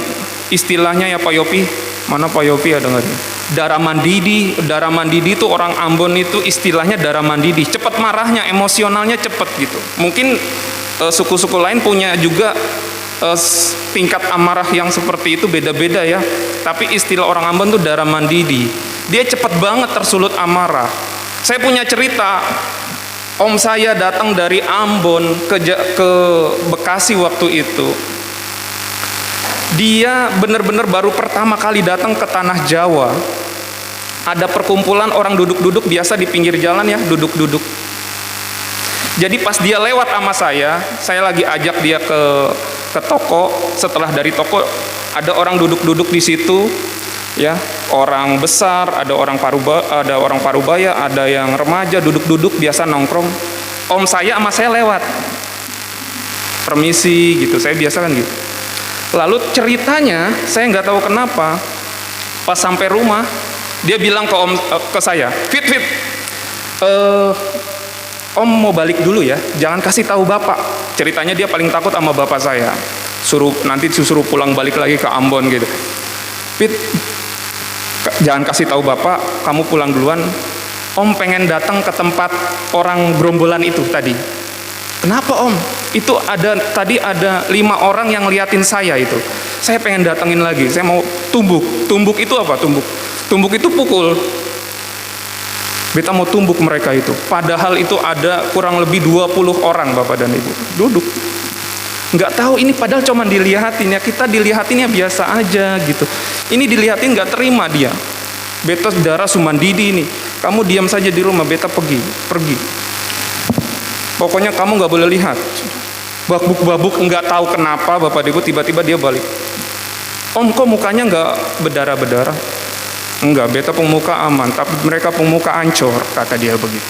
[SPEAKER 2] istilahnya ya Pak Yopi, mana Pak Yopi ada nggak? Darah mandidi. Darah mandidi itu orang Ambon itu istilahnya darah mandidi, cepat marahnya, emosionalnya cepat gitu. Mungkin suku-suku lain punya juga tingkat amarah yang seperti itu, beda-beda ya. Tapi istilah orang Ambon tuh darah mandidi. Dia cepat banget tersulut amarah. Saya punya cerita, om saya datang dari Ambon ke Bekasi waktu itu. Dia benar-benar baru pertama kali datang ke tanah Jawa. Ada perkumpulan orang duduk-duduk biasa di pinggir jalan ya, duduk-duduk. Jadi pas dia lewat sama saya lagi ajak dia ke toko. Setelah dari toko ada orang duduk-duduk di situ, ya, orang besar, ada orang parubaya, ada yang remaja duduk-duduk biasa nongkrong. Om saya sama saya lewat, permisi gitu, saya biasa kan gitu. Lalu ceritanya saya nggak tahu kenapa pas sampai rumah dia bilang ke saya, Fit, om mau balik dulu ya, jangan kasih tahu bapak. Ceritanya dia paling takut sama bapak saya, nanti suruh pulang balik lagi ke Ambon gitu. Fit, jangan kasih tahu bapak, kamu pulang duluan. Om pengen datang ke tempat orang gerombolan itu tadi. Kenapa om? Itu tadi ada 5 orang yang liatin saya itu. Saya pengen datengin lagi. Saya mau tumbuk. Tumbuk itu apa? Tumbuk itu pukul. Beta mau tumbuk mereka itu. Padahal itu ada kurang lebih 20 orang Bapak dan Ibu duduk. Nggak tahu ini padahal cuma dilihatin ya. Kita dilihatinnya biasa aja gitu. Ini dilihatin nggak terima dia. Beta darah Sumandidi ini. Kamu diam saja di rumah. Beta pergi. Pokoknya kamu nggak boleh lihat. Babuk nggak tahu kenapa Bapak Ibu tiba-tiba dia balik. Om kok mukanya nggak berdarah-berdarah? Enggak, beta pemuka aman, tapi mereka pemuka ancur, kata dia begitu.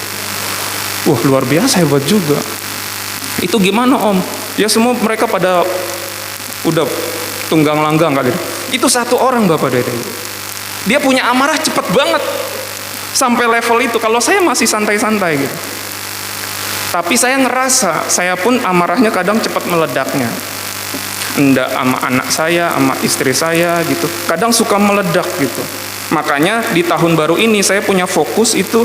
[SPEAKER 2] Wah luar biasa, hebat juga. Itu gimana om? Ya semua mereka pada udah tunggang langgang kali. Itu satu orang Bapak dan Ibu. Dia punya amarah cepet banget sampai level itu. Kalau saya masih santai-santai gitu. Tapi saya ngerasa, saya pun amarahnya kadang cepat meledaknya. Enggak sama anak saya, sama istri saya gitu. Kadang suka meledak gitu. Makanya di tahun baru ini saya punya fokus itu,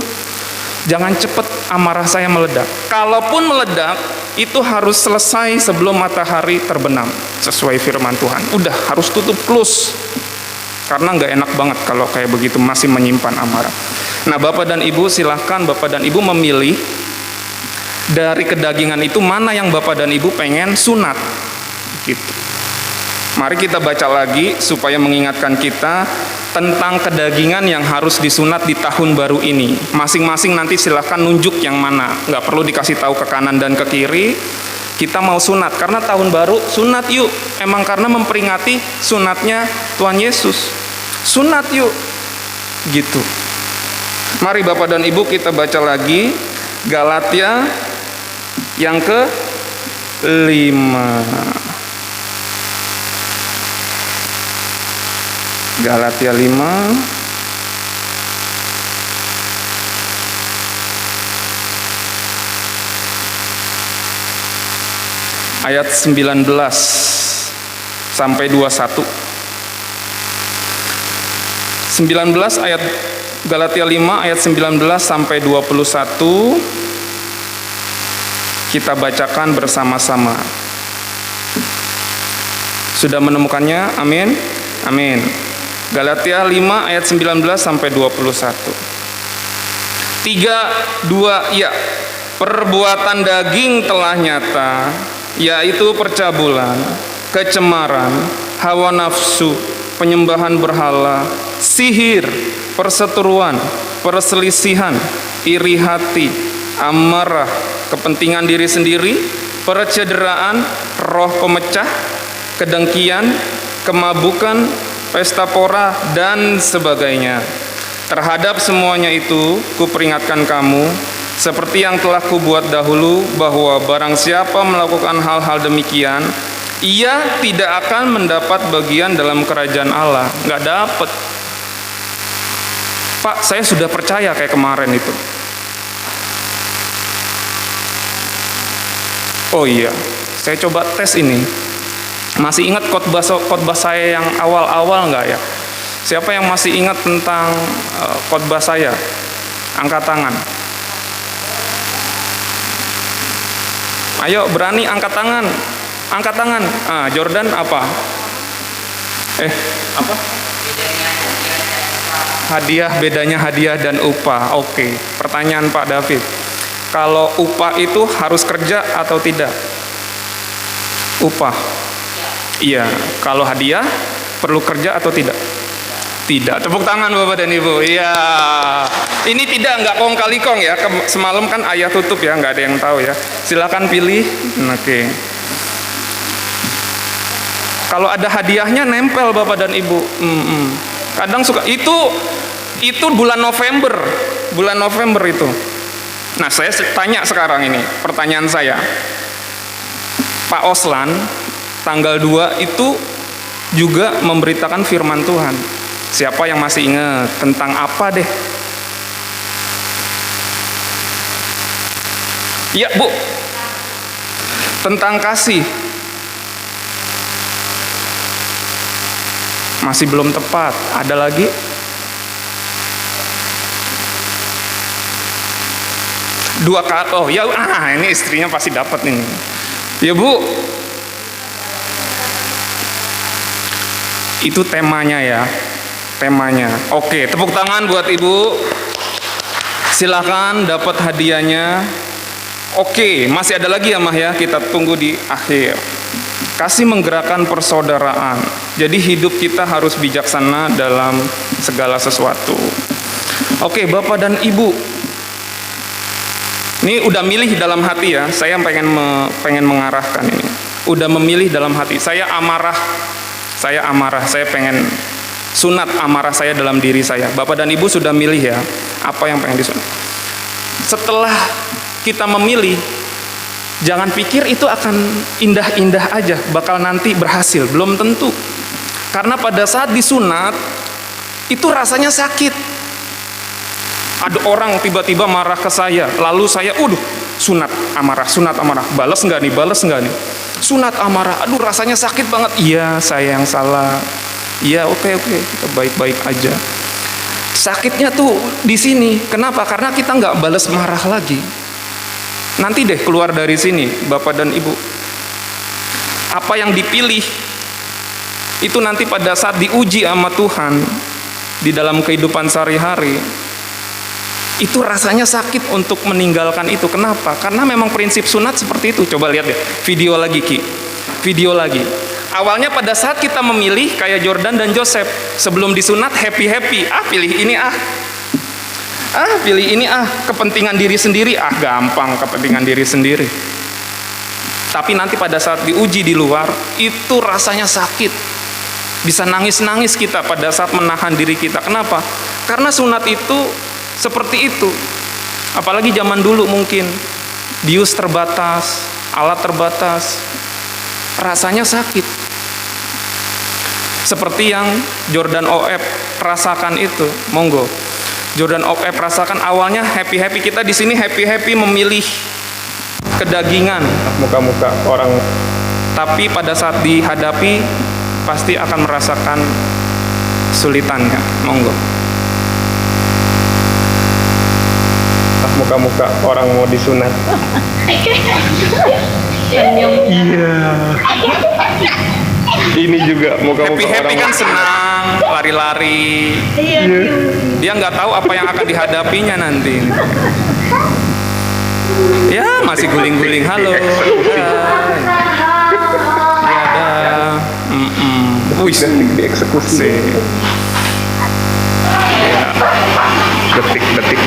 [SPEAKER 2] jangan cepat amarah saya meledak. Kalaupun meledak, itu harus selesai sebelum matahari terbenam. Sesuai firman Tuhan. Udah, harus tutup close. Karena nggak enak banget kalau kayak begitu masih menyimpan amarah. Nah Bapak dan Ibu silahkan Bapak dan Ibu memilih dari kedagingan itu mana yang Bapak dan Ibu pengen sunat gitu. Mari kita baca lagi supaya mengingatkan kita tentang kedagingan yang harus disunat di tahun baru ini. Masing-masing nanti silahkan nunjuk yang mana. Nggak perlu dikasih tahu ke kanan dan ke kiri. Kita mau sunat karena tahun baru, sunat yuk. Emang karena memperingati sunatnya Tuhan Yesus. Sunat yuk gitu. Mari Bapak dan Ibu kita baca lagi Galatia yang ke-5. Galatia 5 ayat 19 sampai 21. 19 ayat Galatia 5 ayat 19 sampai 21 kita bacakan bersama-sama. Sudah menemukannya? Amin. Amin. Galatia 5 ayat 19 sampai 21. 3, 2, ya. Perbuatan daging telah nyata, yaitu percabulan, kecemaran, hawa nafsu, penyembahan berhala, sihir, perseteruan, perselisihan, iri hati, amarah, kepentingan diri sendiri, percederaan, roh pemecah, kedengkian, kemabukan, pesta pora, dan sebagainya. Terhadap semuanya itu, kuperingatkan kamu, seperti yang telah kubuat dahulu, bahwa barang siapa melakukan hal-hal demikian, ia tidak akan mendapat bagian dalam kerajaan Allah. Nggak dapat. Pak, saya sudah percaya kayak kemarin itu. Oh iya, saya coba tes ini. Masih ingat khotbah saya yang awal-awal nggak ya? Siapa yang masih ingat tentang khotbah saya? Angkat tangan. Ayo berani angkat tangan. Angkat tangan. Jordan apa? Apa? Hadiah, bedanya hadiah dan upah. Oke. Pertanyaan Pak David. Kalau upah itu harus kerja atau tidak? Upah. Iya. Kalau hadiah perlu kerja atau tidak? Tidak. Tepuk tangan Bapak dan Ibu. Iya. Ini nggak kong kali kong ya. Semalam kan ayah tutup ya, nggak ada yang tahu ya. Silakan pilih. Oke. Kalau ada hadiahnya nempel Bapak dan Ibu. Kadang suka itu bulan November. Bulan November itu. Nah, saya tanya sekarang ini, pertanyaan saya. Pak Oslan tanggal 2 itu juga memberitakan firman Tuhan. Siapa yang masih ingat tentang apa deh? Iya, Bu. Tentang kasih. Masih belum tepat. Ada lagi? Dua kali. Oh ya, ini istrinya pasti dapat nih. Ya Bu. Itu temanya ya. Temanya. Oke, tepuk tangan buat Ibu. Silakan dapat hadiahnya. Oke, masih ada lagi ya Mah ya. Kita tunggu di akhir. Kasih menggerakkan persaudaraan. Jadi hidup kita harus bijaksana dalam segala sesuatu. Oke, Bapak dan Ibu. Ini udah milih dalam hati ya. Saya pengen mengarahkan ini. Udah memilih dalam hati. Saya amarah. Saya pengen sunat amarah saya dalam diri saya. Bapak dan Ibu sudah milih ya. Apa yang pengen disunat. Setelah kita memilih, jangan pikir itu akan indah-indah aja, bakal nanti berhasil. Belum tentu. Karena pada saat disunat, itu rasanya sakit. Ada orang tiba-tiba marah ke saya, lalu saya, sunat amarah. Balas nggak nih? Sunat amarah, rasanya sakit banget. Iya, saya yang salah. Iya, oke, kita baik-baik aja. Sakitnya tuh di sini. Kenapa? Karena kita nggak balas marah lagi. Nanti deh keluar dari sini, Bapak dan Ibu. Apa yang dipilih itu nanti pada saat diuji sama Tuhan di dalam kehidupan sehari-hari, itu rasanya sakit untuk meninggalkan itu. Kenapa? Karena memang prinsip sunat seperti itu. Coba lihat deh, video lagi Ki. Video lagi. Awalnya pada saat kita memilih kayak Jordan dan Joseph, sebelum disunat happy-happy. Pilih ini pilih ini kepentingan diri sendiri. Gampang kepentingan diri sendiri. Tapi nanti pada saat diuji di luar, itu rasanya sakit. Bisa nangis-nangis kita pada saat menahan diri kita. Kenapa? Karena sunat itu seperti itu. Apalagi zaman dulu mungkin bius terbatas, alat terbatas, rasanya sakit. Seperti yang Jordan OF rasakan itu. Monggo. Jordan OF rasakan awalnya happy-happy, kita di sini happy-happy memilih kedagingan muka-muka orang. Tapi pada saat dihadapi pasti akan merasakan sulitannya. Monggo. Muka-muka orang mau disunat. Iya. Ini juga muka-muka orang kan senang, lari-lari. Iya. Dia nggak tahu apa yang akan dihadapinya nanti. Ya, masih guling-guling. Halo. Ada. Wih, dieksekusi. Ya. Detik-detik.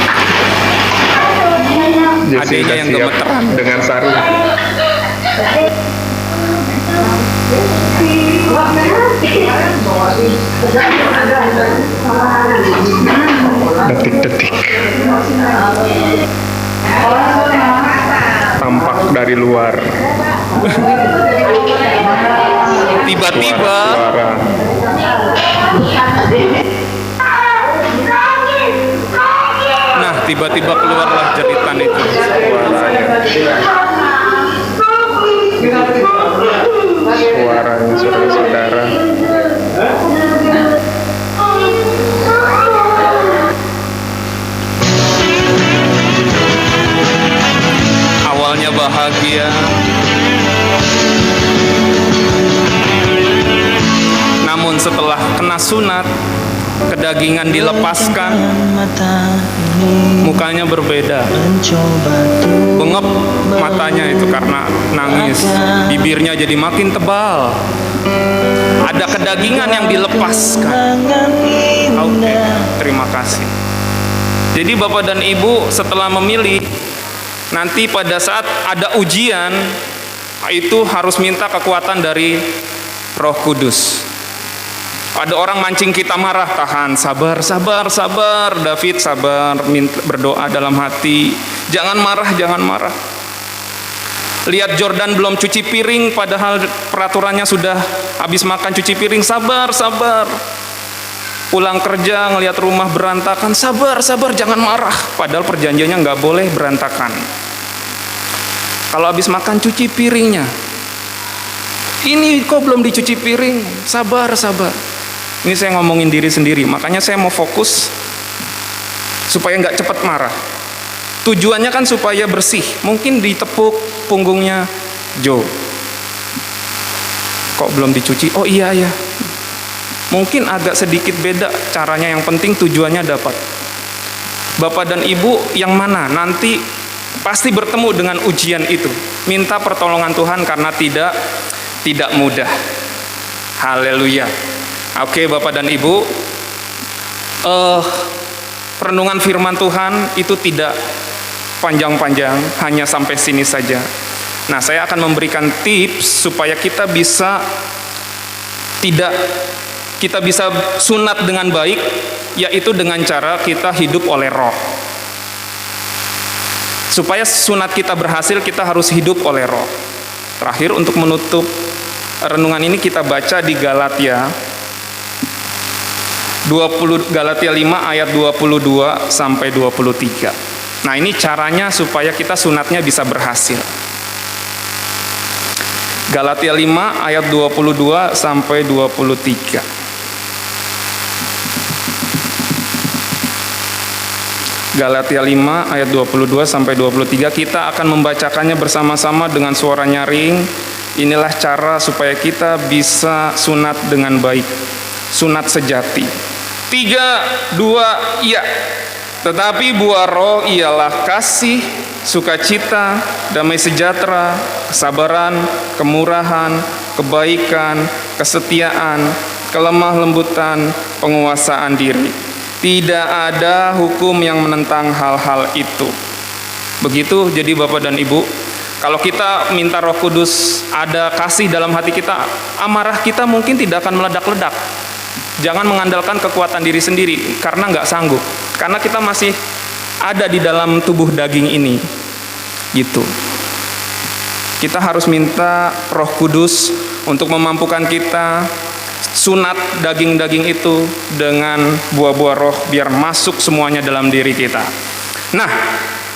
[SPEAKER 2] Adanya yang gemeteran dengan sarung. Detik-detik. Tampak dari luar. Tiba-tiba. Nah, tiba-tiba keluarlah jeritan itu suaranya. Haleluya. Namun setelah kena sunat, kedagingan dilepaskan, mukanya berbeda, bengep matanya itu karena nangis, bibirnya jadi makin tebal, ada kedagingan yang dilepaskan. Oke, terima kasih. Jadi Bapak dan Ibu setelah memilih, nanti pada saat ada ujian, itu harus minta kekuatan dari Roh Kudus. Ada orang mancing kita marah, tahan, sabar, sabar, sabar. David sabar, berdoa dalam hati, jangan marah, jangan marah. Lihat Jordan belum cuci piring, padahal peraturannya sudah habis makan cuci piring, sabar, sabar. Pulang kerja ngelihat rumah berantakan, sabar, sabar, jangan marah. Padahal perjanjiannya nggak boleh berantakan. Kalau habis makan cuci piringnya, ini kok belum dicuci piring, sabar, sabar. Ini saya ngomongin diri sendiri, makanya saya mau fokus supaya nggak cepat marah. Tujuannya kan supaya bersih. Mungkin ditepuk punggungnya, Jo, kok belum dicuci? Oh iya ya. Mungkin agak sedikit beda caranya, yang penting tujuannya dapat. Bapak dan Ibu yang mana nanti pasti bertemu dengan ujian itu. Minta pertolongan Tuhan karena tidak mudah. Haleluya. Oke Bapak dan Ibu, perenungan firman Tuhan itu tidak panjang-panjang, hanya sampai sini saja. Nah, saya akan memberikan tips supaya kita bisa sunat dengan baik, yaitu dengan cara kita hidup oleh Roh. Supaya sunat kita berhasil, kita harus hidup oleh Roh. Terakhir, untuk menutup renungan ini kita baca di Galatia 5 ayat 22 sampai 23. Nah, ini caranya supaya kita sunatnya bisa berhasil. Galatia 5 ayat 22 sampai 23. Galatia 5 ayat 22 sampai 23, kita akan membacakannya bersama-sama dengan suara nyaring. Inilah cara supaya kita bisa sunat dengan baik, sunat sejati. 3, 2, iya. Tetapi buah roh ialah kasih, sukacita, damai sejahtera, kesabaran, kemurahan, kebaikan, kesetiaan, kelemah lembutan, penguasaan diri. Tidak ada hukum yang menentang hal-hal itu. Begitu, jadi Bapak dan Ibu, kalau kita minta Roh Kudus ada kasih dalam hati kita, amarah kita mungkin tidak akan meledak-ledak. Jangan mengandalkan kekuatan diri sendiri, karena nggak sanggup. Karena kita masih ada di dalam tubuh daging ini, gitu. Kita harus minta Roh Kudus untuk memampukan kita sunat daging-daging itu dengan buah-buah roh, biar masuk semuanya dalam diri kita. Nah,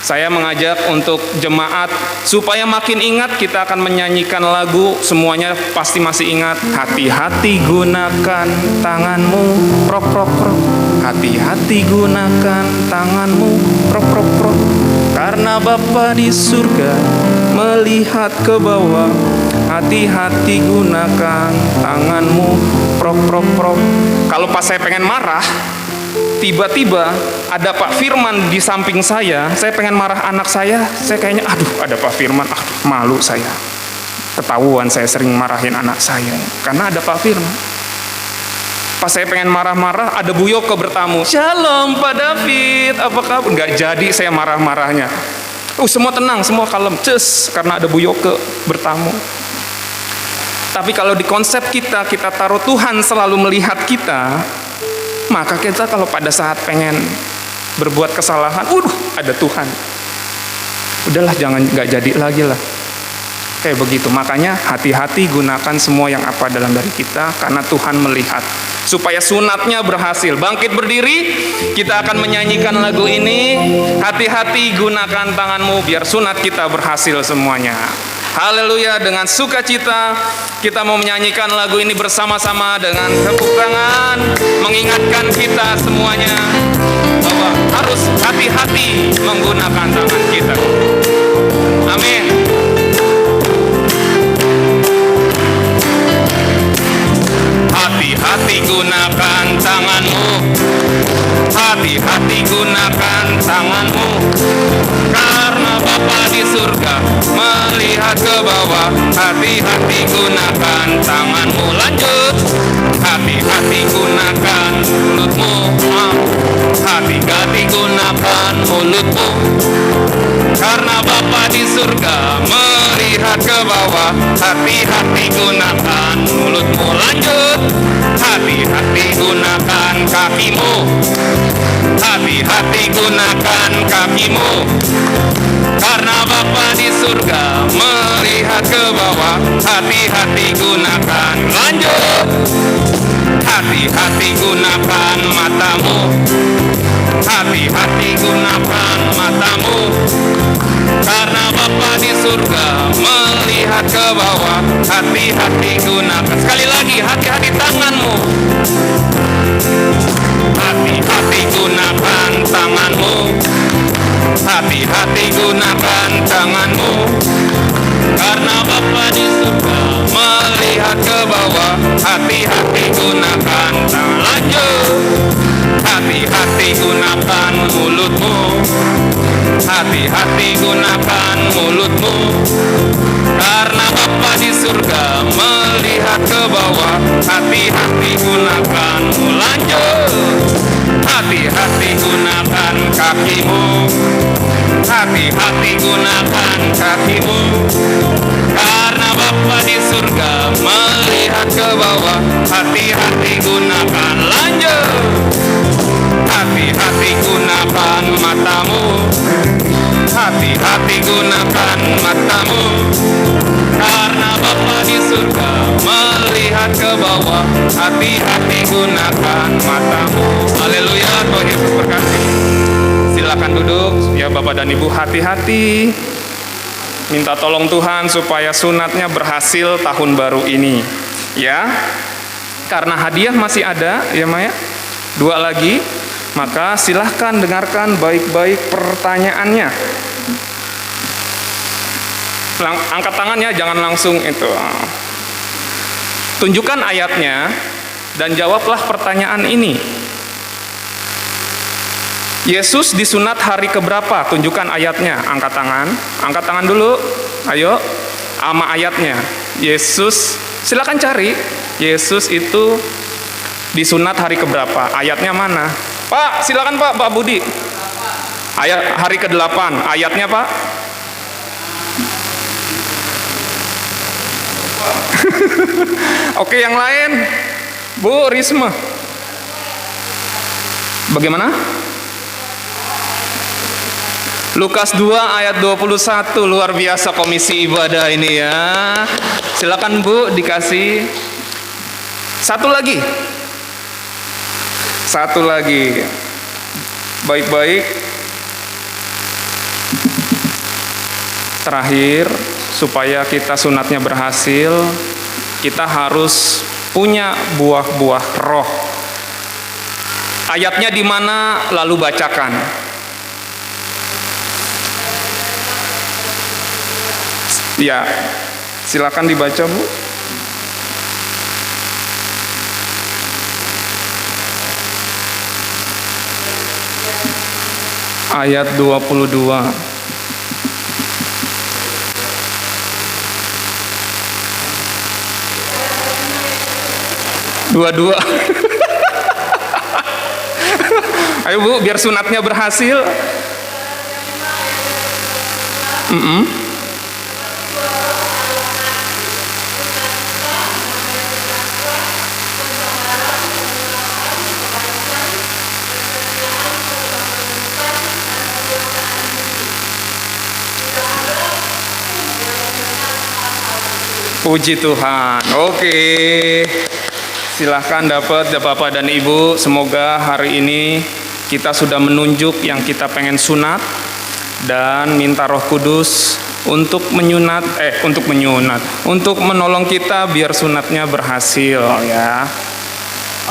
[SPEAKER 2] saya mengajak untuk jemaat supaya makin ingat, kita akan menyanyikan lagu, semuanya pasti masih ingat. Hati-hati gunakan tanganmu, prok prok prok. Hati-hati gunakan tanganmu, prok prok prok. Karena Bapa di surga melihat ke bawah. Hati-hati gunakan tanganmu, prok prok prok. Kalau pas saya pengen marah, tiba-tiba ada Pak Firman di samping saya pengen marah anak saya kayaknya, aduh ada Pak Firman, malu saya. Ketahuan saya sering marahin anak saya, karena ada Pak Firman. Pas saya pengen marah-marah, ada Bu Yoko bertamu. Shalom Pak David, apa kabar? Nggak jadi saya marah-marahnya. Semua tenang, semua kalem, karena ada Bu Yoko bertamu. Tapi kalau di konsep kita taruh Tuhan selalu melihat kita, maka kita kalau pada saat pengen berbuat kesalahan, ada Tuhan. Udahlah, nggak jadi lagi lah. Kayak begitu. Makanya hati-hati gunakan semua yang apa dalam diri kita, karena Tuhan melihat. Supaya sunatnya berhasil. Bangkit berdiri, kita akan menyanyikan lagu ini. Hati-hati gunakan tanganmu, biar sunat kita berhasil semuanya. Haleluya, dengan sukacita kita mau menyanyikan lagu ini bersama-sama dengan tepuk tangan, mengingatkan kita semuanya bahwa harus hati-hati menggunakan tangan kita. Amin. hati-hati gunakan tanganmu, karena Bapa di surga melihat ke bawah. Hati-hati gunakan tanganmu. Lanjut. Hati-hati gunakan mulutmu. Hati-hati gunakan mulutmu, karena Bapa di surga melihat ke bawah. Hati-hati gunakan mulutmu. Lanjut. Hati-hati gunakan kakimu. Hati-hati gunakan kakimu, karena Bapa di surga melihat ke bawah. Hati-hati gunakan. Lanjut. Hati-hati gunakan matamu. Hati-hati gunakan matamu, karena Bapa di surga melihat ke bawah. Hati-hati gunakan. Sekali lagi, hati-hati tanganmu. Hati-hati gunakan tanganmu. Hati-hati gunakan tanganmu, karena Bapa di surga melihat ke bawah. Hati-hati gunakan tangan. Lanjut. Hati-hati gunakan mulutmu. Hati-hati gunakan mulutmu, karena Bapa di surga melihat ke bawah. Hati-hati gunakan. Lanjut. Hati-hati gunakan kakimu. Hati-hati gunakan kakimu, karena Bapa di surga melihat ke bawah. Hati-hati gunakan. Lanjut. Hati-hati gunakan matamu. Hati-hati gunakan matamu, karena Bapa di surga melihat ke bawah. Hati-hati gunakan matamu. Haleluya, Tuhan Yesus berkati. Silakan duduk ya Bapak dan Ibu. Hati-hati, minta tolong Tuhan supaya sunatnya berhasil tahun baru ini ya, karena hadiah masih ada ya Maya, 2 lagi. Maka silahkan dengarkan baik-baik pertanyaannya. Angkat tangannya, jangan langsung itu. Tunjukkan ayatnya dan jawablah pertanyaan ini. Yesus disunat hari keberapa? Tunjukkan ayatnya. Angkat tangan dulu. Ayo, sama ayatnya. Yesus, silakan cari. Yesus itu disunat hari keberapa? Ayatnya mana? Pak, silakan Pak Budi. Ayat hari ke-8. Ayatnya Pak. Oke, yang lain. Bu Risma. Bagaimana? Lukas 2 ayat 21. Luar biasa komisi ibadah ini ya. Silakan Bu, dikasih. Satu lagi. Baik-baik. Terakhir, supaya kita sunatnya berhasil, kita harus punya buah-buah roh. Ayatnya di mana? Lalu bacakan. Ya, silakan dibaca Bu. Ayat 22. Dua-dua. Ayo Bu, biar sunatnya berhasil. Puji Tuhan. Oke. Silahkan dapat Bapak dan Ibu. Semoga hari ini kita sudah menunjuk yang kita pengen sunat, dan minta Roh Kudus untuk untuk menolong kita biar sunatnya berhasil ya.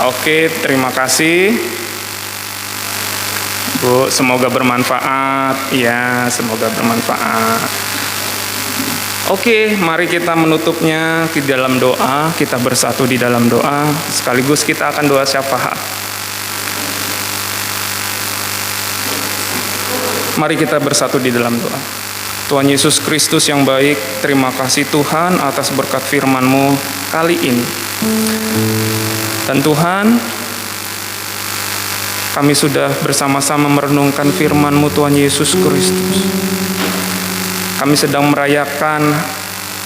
[SPEAKER 2] Oke, terima kasih Bu, semoga bermanfaat ya, semoga bermanfaat. Oke, mari kita menutupnya di dalam doa. Kita bersatu di dalam doa, sekaligus kita akan doa syafaat. Mari kita bersatu di dalam doa. Tuhan Yesus Kristus yang baik, terima kasih Tuhan atas berkat firman-Mu kali ini. Dan Tuhan, kami sudah bersama-sama merenungkan firman-Mu Tuhan Yesus Kristus. Kami sedang merayakan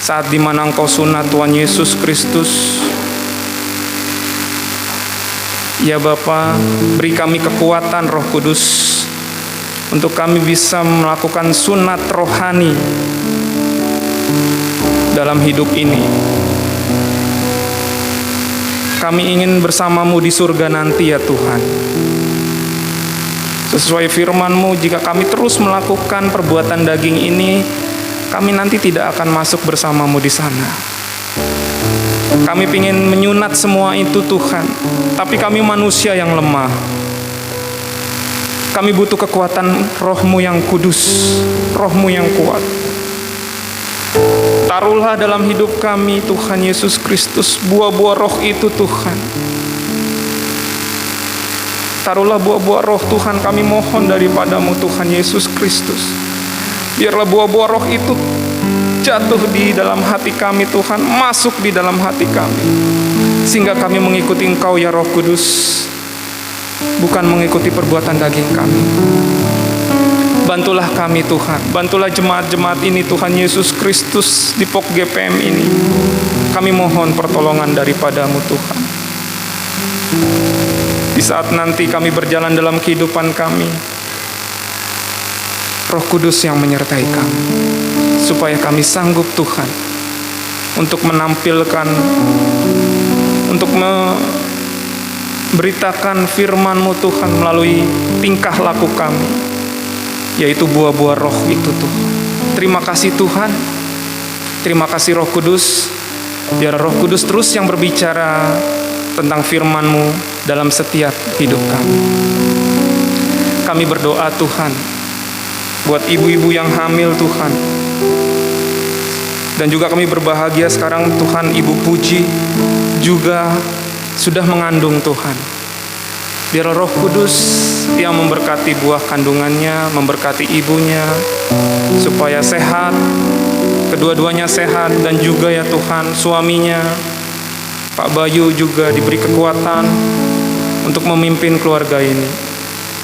[SPEAKER 2] saat di mana Engkau sunat Tuhan Yesus Kristus. Ya Bapa, beri kami kekuatan Roh Kudus untuk kami bisa melakukan sunat rohani dalam hidup ini. Kami ingin bersama-Mu di surga nanti ya Tuhan. Sesuai firman-Mu, jika kami terus melakukan perbuatan daging ini, kami nanti tidak akan masuk bersama-Mu di sana. Kami ingin menyunat semua itu Tuhan, tapi kami manusia yang lemah. Kami butuh kekuatan Roh-Mu yang kudus, Roh-Mu yang kuat. Taruhlah dalam hidup kami Tuhan Yesus Kristus buah-buah Roh itu Tuhan. Taruhlah buah-buah Roh Tuhan, kami mohon daripada-Mu Tuhan Yesus Kristus. Biarlah buah-buah Roh itu jatuh di dalam hati kami Tuhan, masuk di dalam hati kami, sehingga kami mengikuti Engkau ya Roh Kudus, bukan mengikuti perbuatan daging kami. Bantulah kami Tuhan, bantulah jemaat-jemaat ini Tuhan Yesus Kristus di POK GPM ini. Kami mohon pertolongan daripada-Mu Tuhan. Di saat nanti kami berjalan dalam kehidupan kami, Roh Kudus yang menyertai kami, supaya kami sanggup Tuhan untuk menampilkan, untuk beritakan firman-Mu Tuhan melalui tingkah laku kami, yaitu buah-buah Roh itu Tuhan. Terima kasih Tuhan. Terima kasih Roh Kudus. Biar Roh Kudus terus yang berbicara tentang firman-Mu dalam setiap hidup kami. Kami berdoa Tuhan buat ibu-ibu yang hamil Tuhan. Dan juga kami berbahagia sekarang Tuhan, Ibu Puji juga sudah mengandung Tuhan. Biar Roh Kudus yang memberkati buah kandungannya, memberkati ibunya, supaya sehat, kedua-duanya sehat. Dan juga ya Tuhan, suaminya Pak Bayu juga diberi kekuatan untuk memimpin keluarga ini.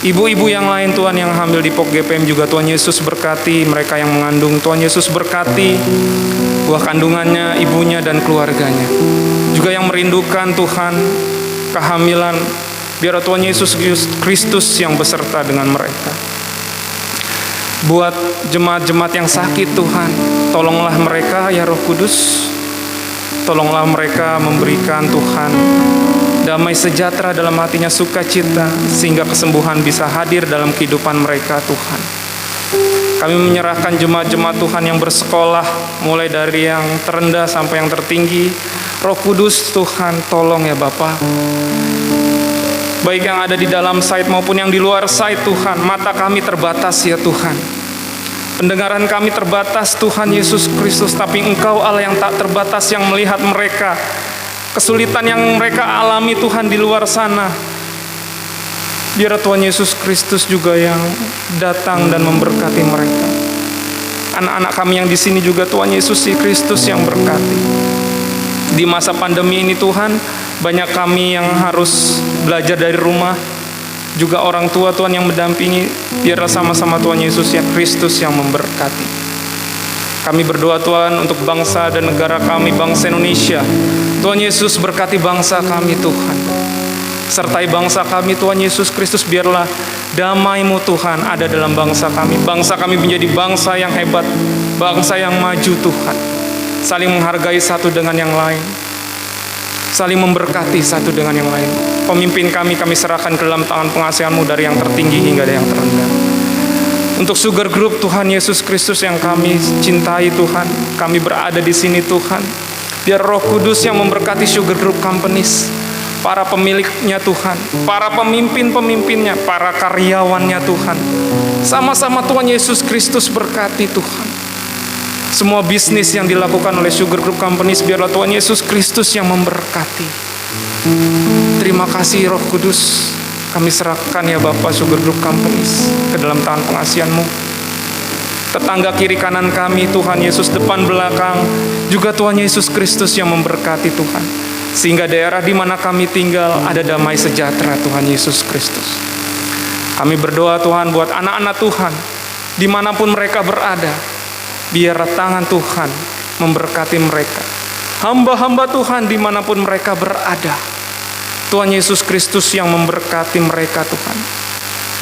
[SPEAKER 2] Ibu-ibu yang lain Tuhan yang hamil di POK GPM juga Tuhan Yesus berkati mereka yang mengandung. Tuhan Yesus berkati buah kandungannya, ibunya dan keluarganya. Juga yang merindukan Tuhan kehamilan, biar Tuhan Yesus Kristus yang beserta dengan mereka. Buat jemaat-jemaat yang sakit Tuhan, tolonglah mereka ya Roh Kudus. Tolonglah mereka memberikan Tuhan damai sejahtera dalam hatinya, sukacita, sehingga kesembuhan bisa hadir dalam kehidupan mereka Tuhan. Kami menyerahkan jemaat-jemaat Tuhan yang bersekolah, mulai dari yang terendah sampai yang tertinggi. Roh Kudus Tuhan, tolong ya Bapa. Baik yang ada di dalam site maupun yang di luar site Tuhan, mata kami terbatas ya Tuhan. Pendengaran kami terbatas Tuhan Yesus Kristus, tapi Engkau Allah yang tak terbatas yang melihat mereka. Kesulitan yang mereka alami Tuhan di luar sana, biar Tuhan Yesus Kristus juga yang datang dan memberkati mereka. Anak-anak kami yang di sini juga Tuhan Yesus Kristus yang berkati. Di masa pandemi ini Tuhan, banyak kami yang harus belajar dari rumah, juga orang tua Tuhan yang mendampingi. Biarlah sama-sama Tuhan Yesus Kristus yang memberkati. Kami berdoa Tuhan untuk bangsa dan negara kami, bangsa Indonesia. Tuhan Yesus berkati bangsa kami Tuhan. Sertai bangsa kami Tuhan Yesus Kristus, biarlah damai-Mu Tuhan ada dalam bangsa kami. Bangsa kami menjadi bangsa yang hebat, bangsa yang maju Tuhan. Saling menghargai satu dengan yang lain, saling memberkati satu dengan yang lain. Pemimpin kami serahkan ke dalam tangan pengasihan-Mu, dari yang tertinggi hingga yang terendah. Untuk Sugar Group Tuhan Yesus Kristus yang kami cintai Tuhan, kami berada di sini Tuhan. Biar Roh Kudus yang memberkati Sugar Group Companies, para pemiliknya Tuhan, para pemimpin-pemimpinnya, para karyawannya Tuhan. Sama-sama Tuhan Yesus Kristus berkati Tuhan. Semua bisnis yang dilakukan oleh Sugar Group Companies, biarlah Tuhan Yesus Kristus yang memberkati. Terima kasih Roh Kudus. Kami serahkan ya Bapak Sugar Group Companies ke dalam tangan pengasihan-Mu. Tetangga kiri kanan kami, Tuhan Yesus, depan belakang, juga Tuhan Yesus Kristus yang memberkati Tuhan. Sehingga daerah di mana kami tinggal ada damai sejahtera Tuhan Yesus Kristus. Kami berdoa Tuhan buat anak-anak Tuhan, dimanapun mereka berada, biar tangan Tuhan memberkati mereka. Hamba-hamba Tuhan dimanapun mereka berada, Tuhan Yesus Kristus yang memberkati mereka Tuhan.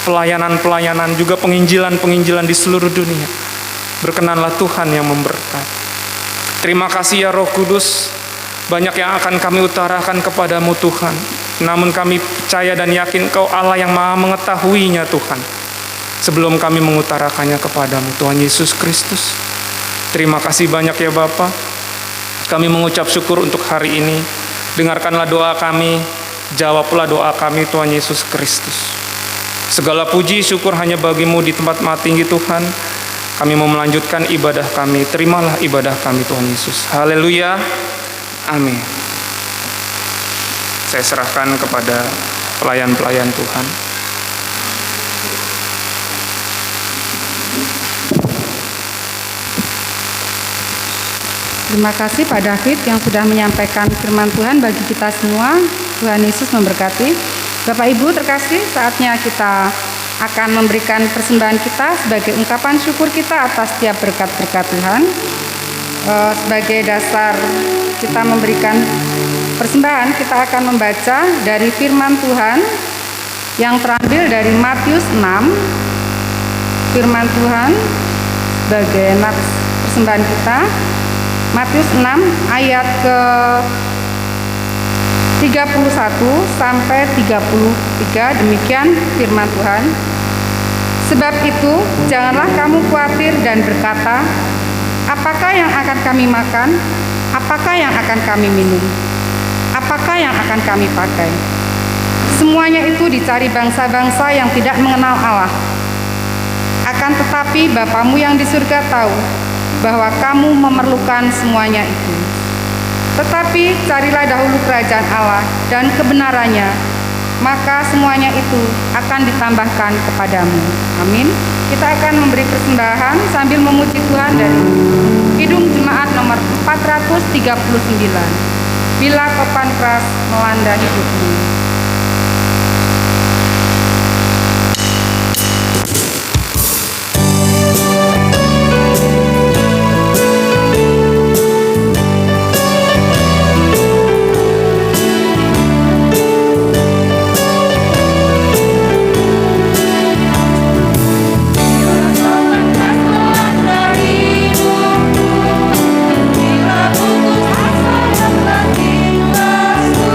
[SPEAKER 2] Pelayanan-pelayanan juga penginjilan-penginjilan di seluruh dunia, berkenanlah Tuhan yang memberkati. Terima kasih ya Roh Kudus, banyak yang akan kami utarakan kepadamu Tuhan. Namun kami percaya dan yakin Kau Allah yang maha mengetahuinya Tuhan, sebelum kami mengutarakannya kepadamu Tuhan Yesus Kristus. Terima kasih banyak ya Bapa. Kami mengucap syukur untuk hari ini. Dengarkanlah doa kami, jawablah doa kami Tuhan Yesus Kristus. Segala puji syukur hanya bagi-Mu di tempat maha tinggi Tuhan. Kami mau melanjutkan ibadah kami. Terimalah ibadah kami Tuhan Yesus. Haleluya. Amin. Saya serahkan kepada pelayan-pelayan Tuhan.
[SPEAKER 1] Terima kasih Pak David yang sudah menyampaikan firman Tuhan bagi kita semua. Tuhan Yesus memberkati. Bapak Ibu terkasih, saatnya kita akan memberikan persembahan kita sebagai ungkapan syukur kita atas setiap berkat-berkat Tuhan. Sebagai dasar kita memberikan persembahan, kita akan membaca dari firman Tuhan yang terambil dari Matius 6. Firman Tuhan sebagai nats persembahan kita, Matius 6 ayat ke 31 sampai 33. Demikian firman Tuhan. Sebab itu janganlah kamu khawatir dan berkata, apakah yang akan kami makan? Apakah yang akan kami minum? Apakah yang akan kami pakai? Semuanya itu dicari bangsa-bangsa yang tidak mengenal Allah. Akan tetapi Bapamu yang di surga tahu bahwa kamu memerlukan semuanya itu. Tetapi carilah dahulu kerajaan Allah dan kebenarannya, maka semuanya itu akan ditambahkan kepadamu. Amin. Kita akan memberi persembahan sambil memuji Tuhan dari Kidung Jemaat nomor 439. Bila topan keras melanda hidupmu.
[SPEAKER 4] Bila putus asa dan batin lesu,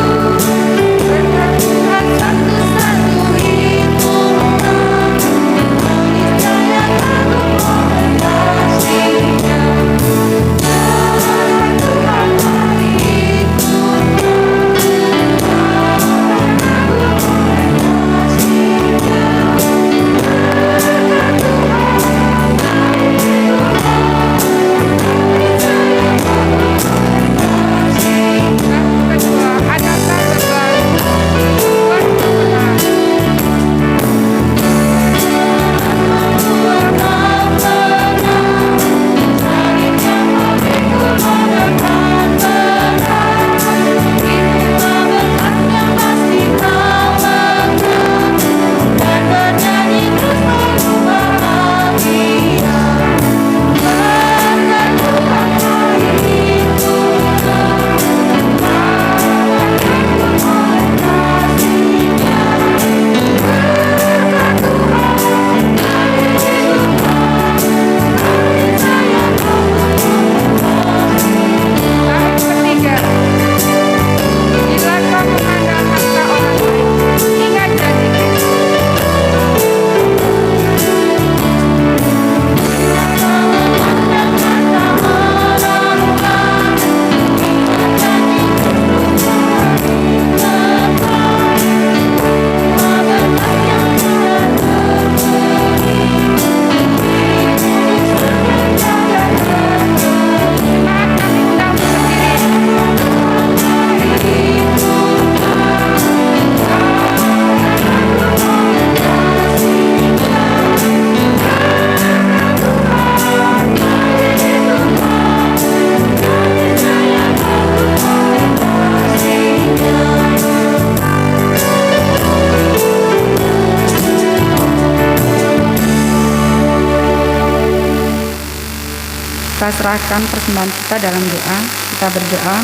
[SPEAKER 1] kita serahkan persembahan kita dalam doa. Kita berdoa.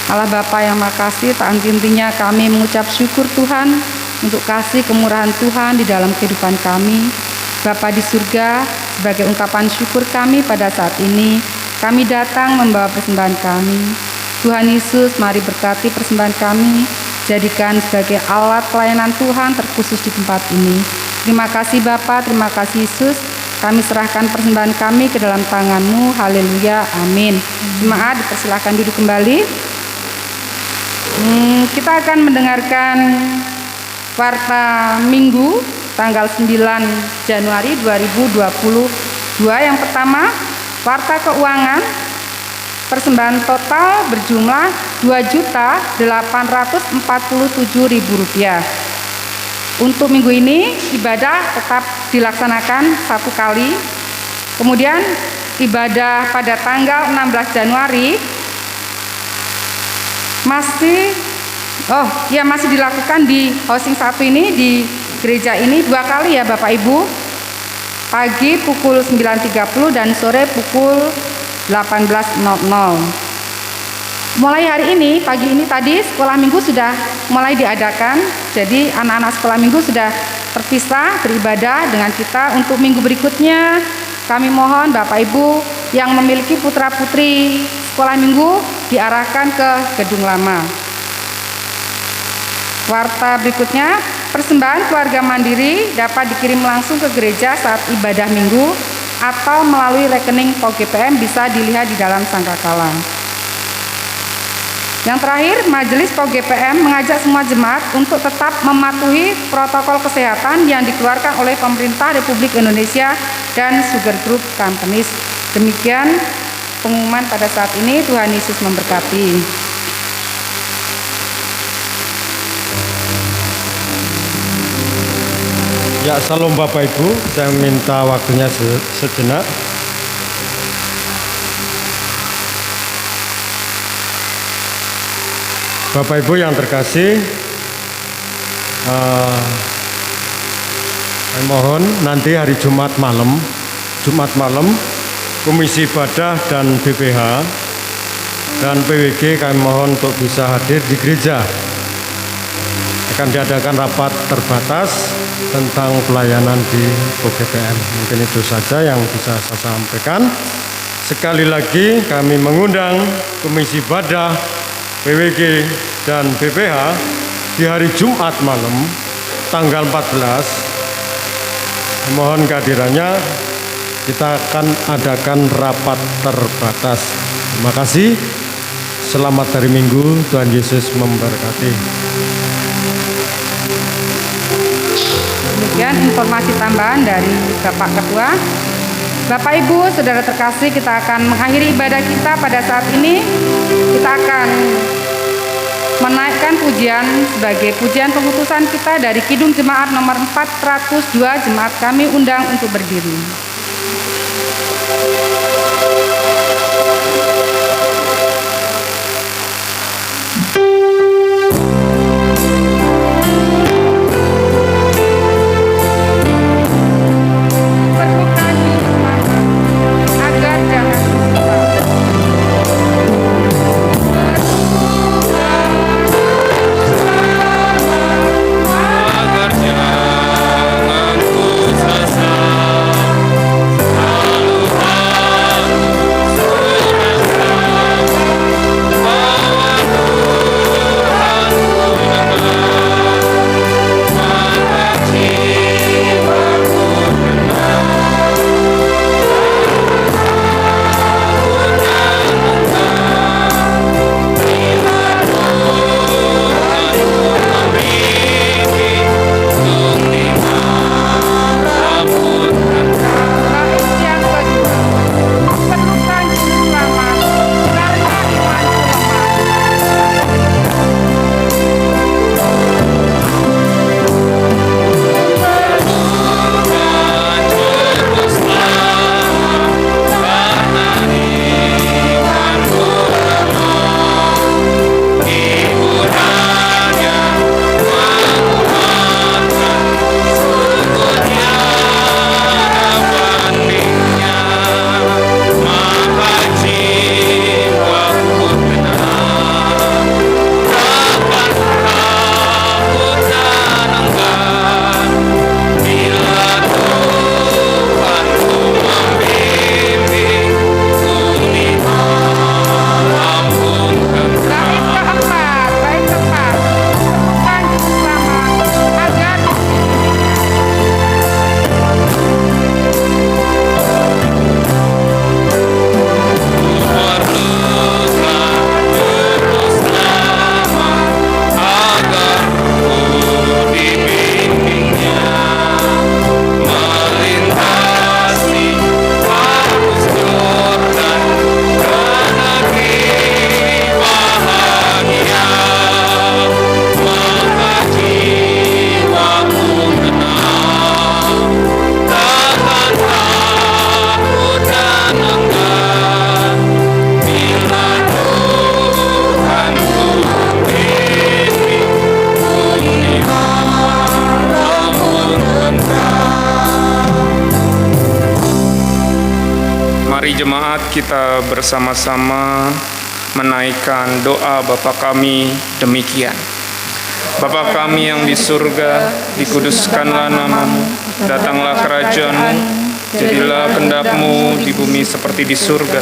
[SPEAKER 1] Allah Bapa yang makasih, tak henti-hentinya kami mengucap syukur Tuhan untuk kasih kemurahan Tuhan di dalam kehidupan kami. Bapa di surga, sebagai ungkapan syukur kami pada saat ini, kami datang membawa persembahan kami. Tuhan Yesus, mari berkati persembahan kami, jadikan sebagai alat pelayanan Tuhan terkhusus di tempat ini. Terima kasih Bapa, terima kasih Yesus. Kami serahkan persembahan kami ke dalam tangan-Mu. Haleluya, amin. Jemaat dipersilakan duduk kembali. Kita akan mendengarkan warta Minggu tanggal 9 Januari 2022. Yang pertama, warta keuangan persembahan total berjumlah Rp2.847.000. Untuk minggu ini ibadah tetap dilaksanakan 1 kali. Kemudian ibadah pada tanggal 16 Januari masih dilakukan di housing 1 ini, di gereja ini 2 kali ya Bapak Ibu. Pagi pukul 9.30 dan sore pukul 18.00. Mulai hari ini, pagi ini tadi sekolah minggu sudah mulai diadakan. Jadi anak-anak sekolah minggu sudah terpisah beribadah dengan kita. Untuk minggu berikutnya kami mohon Bapak Ibu yang memiliki putra-putri sekolah minggu diarahkan ke gedung lama. Warta berikutnya, persembahan keluarga mandiri dapat dikirim langsung ke gereja saat ibadah minggu atau melalui rekening POGPM bisa dilihat di dalam sangkakala. Yang terakhir, Majelis POGPM mengajak semua jemaat untuk tetap mematuhi protokol kesehatan yang dikeluarkan oleh pemerintah Republik Indonesia dan Sugar Group Companies. Demikian pengumuman pada saat ini. Tuhan Yesus memberkati.
[SPEAKER 4] Ya, salam Bapak Ibu, saya minta waktunya sejenak. Bapak Ibu yang terkasih, saya mohon nanti hari Jumat malam, Komisi Ibadah dan BPH dan PWG kami mohon untuk bisa hadir di gereja. Akan diadakan rapat terbatas tentang pelayanan di POGPM. Mungkin itu saja yang bisa saya sampaikan. Sekali lagi kami mengundang Komisi Ibadah, PWG dan BPH di hari Jumat malam tanggal 14. Mohon kehadirannya, kita akan adakan rapat terbatas. Terima kasih. Selamat hari Minggu, Tuhan Yesus memberkati.
[SPEAKER 1] Demikian informasi tambahan dari Bapak Ketua. Bapak Ibu, saudara terkasih, kita akan mengakhiri ibadah kita pada saat ini. Kita akan menaikkan pujian sebagai pujian pengutusan kita dari Kidung Jemaat nomor 402. Jemaat kami undang untuk berdiri.
[SPEAKER 2] Agar jangan ku sesat, kita bersama-sama menaikkan doa Bapa kami demikian. Bapa kami yang di surga, dikuduskanlah namamu, datanglah kerajaan-Mu, jadilah kehendak-Mu di bumi seperti di surga.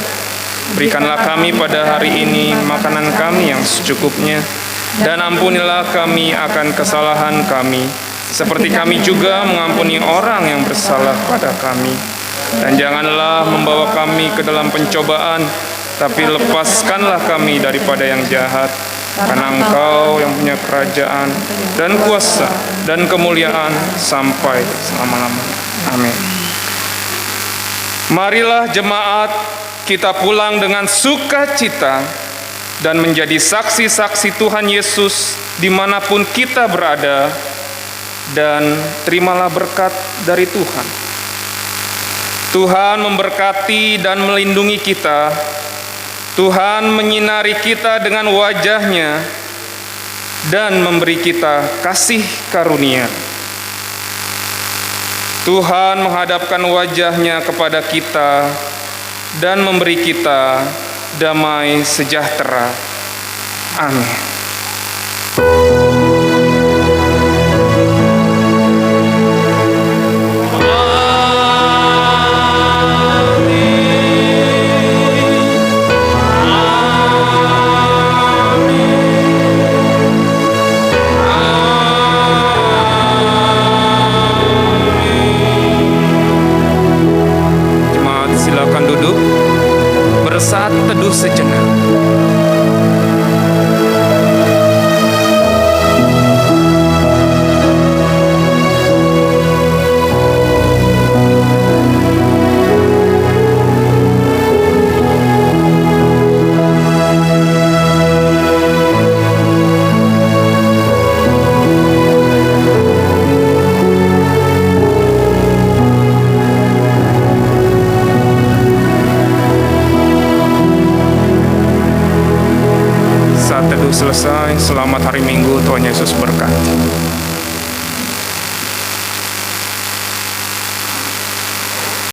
[SPEAKER 2] Berikanlah kami pada hari ini makanan kami yang secukupnya, dan ampunilah kami akan kesalahan kami, seperti kami juga mengampuni orang yang bersalah pada kami. Dan janganlah membawa kami ke dalam pencobaan, tapi lepaskanlah kami daripada yang jahat. Karena Engkau yang punya kerajaan dan kuasa dan kemuliaan sampai selama-lamanya. Amin. Marilah jemaat kita pulang dengan sukacita dan menjadi saksi-saksi Tuhan Yesus dimanapun kita berada, dan terimalah berkat dari Tuhan. Tuhan memberkati dan melindungi kita. Tuhan menyinari kita dengan wajah-Nya dan memberi kita kasih karunia. Tuhan menghadapkan wajah-Nya kepada kita dan memberi kita damai sejahtera. Amin. Saat teduh sejenak. Selesai, selamat hari Minggu, Tuhan Yesus berkati.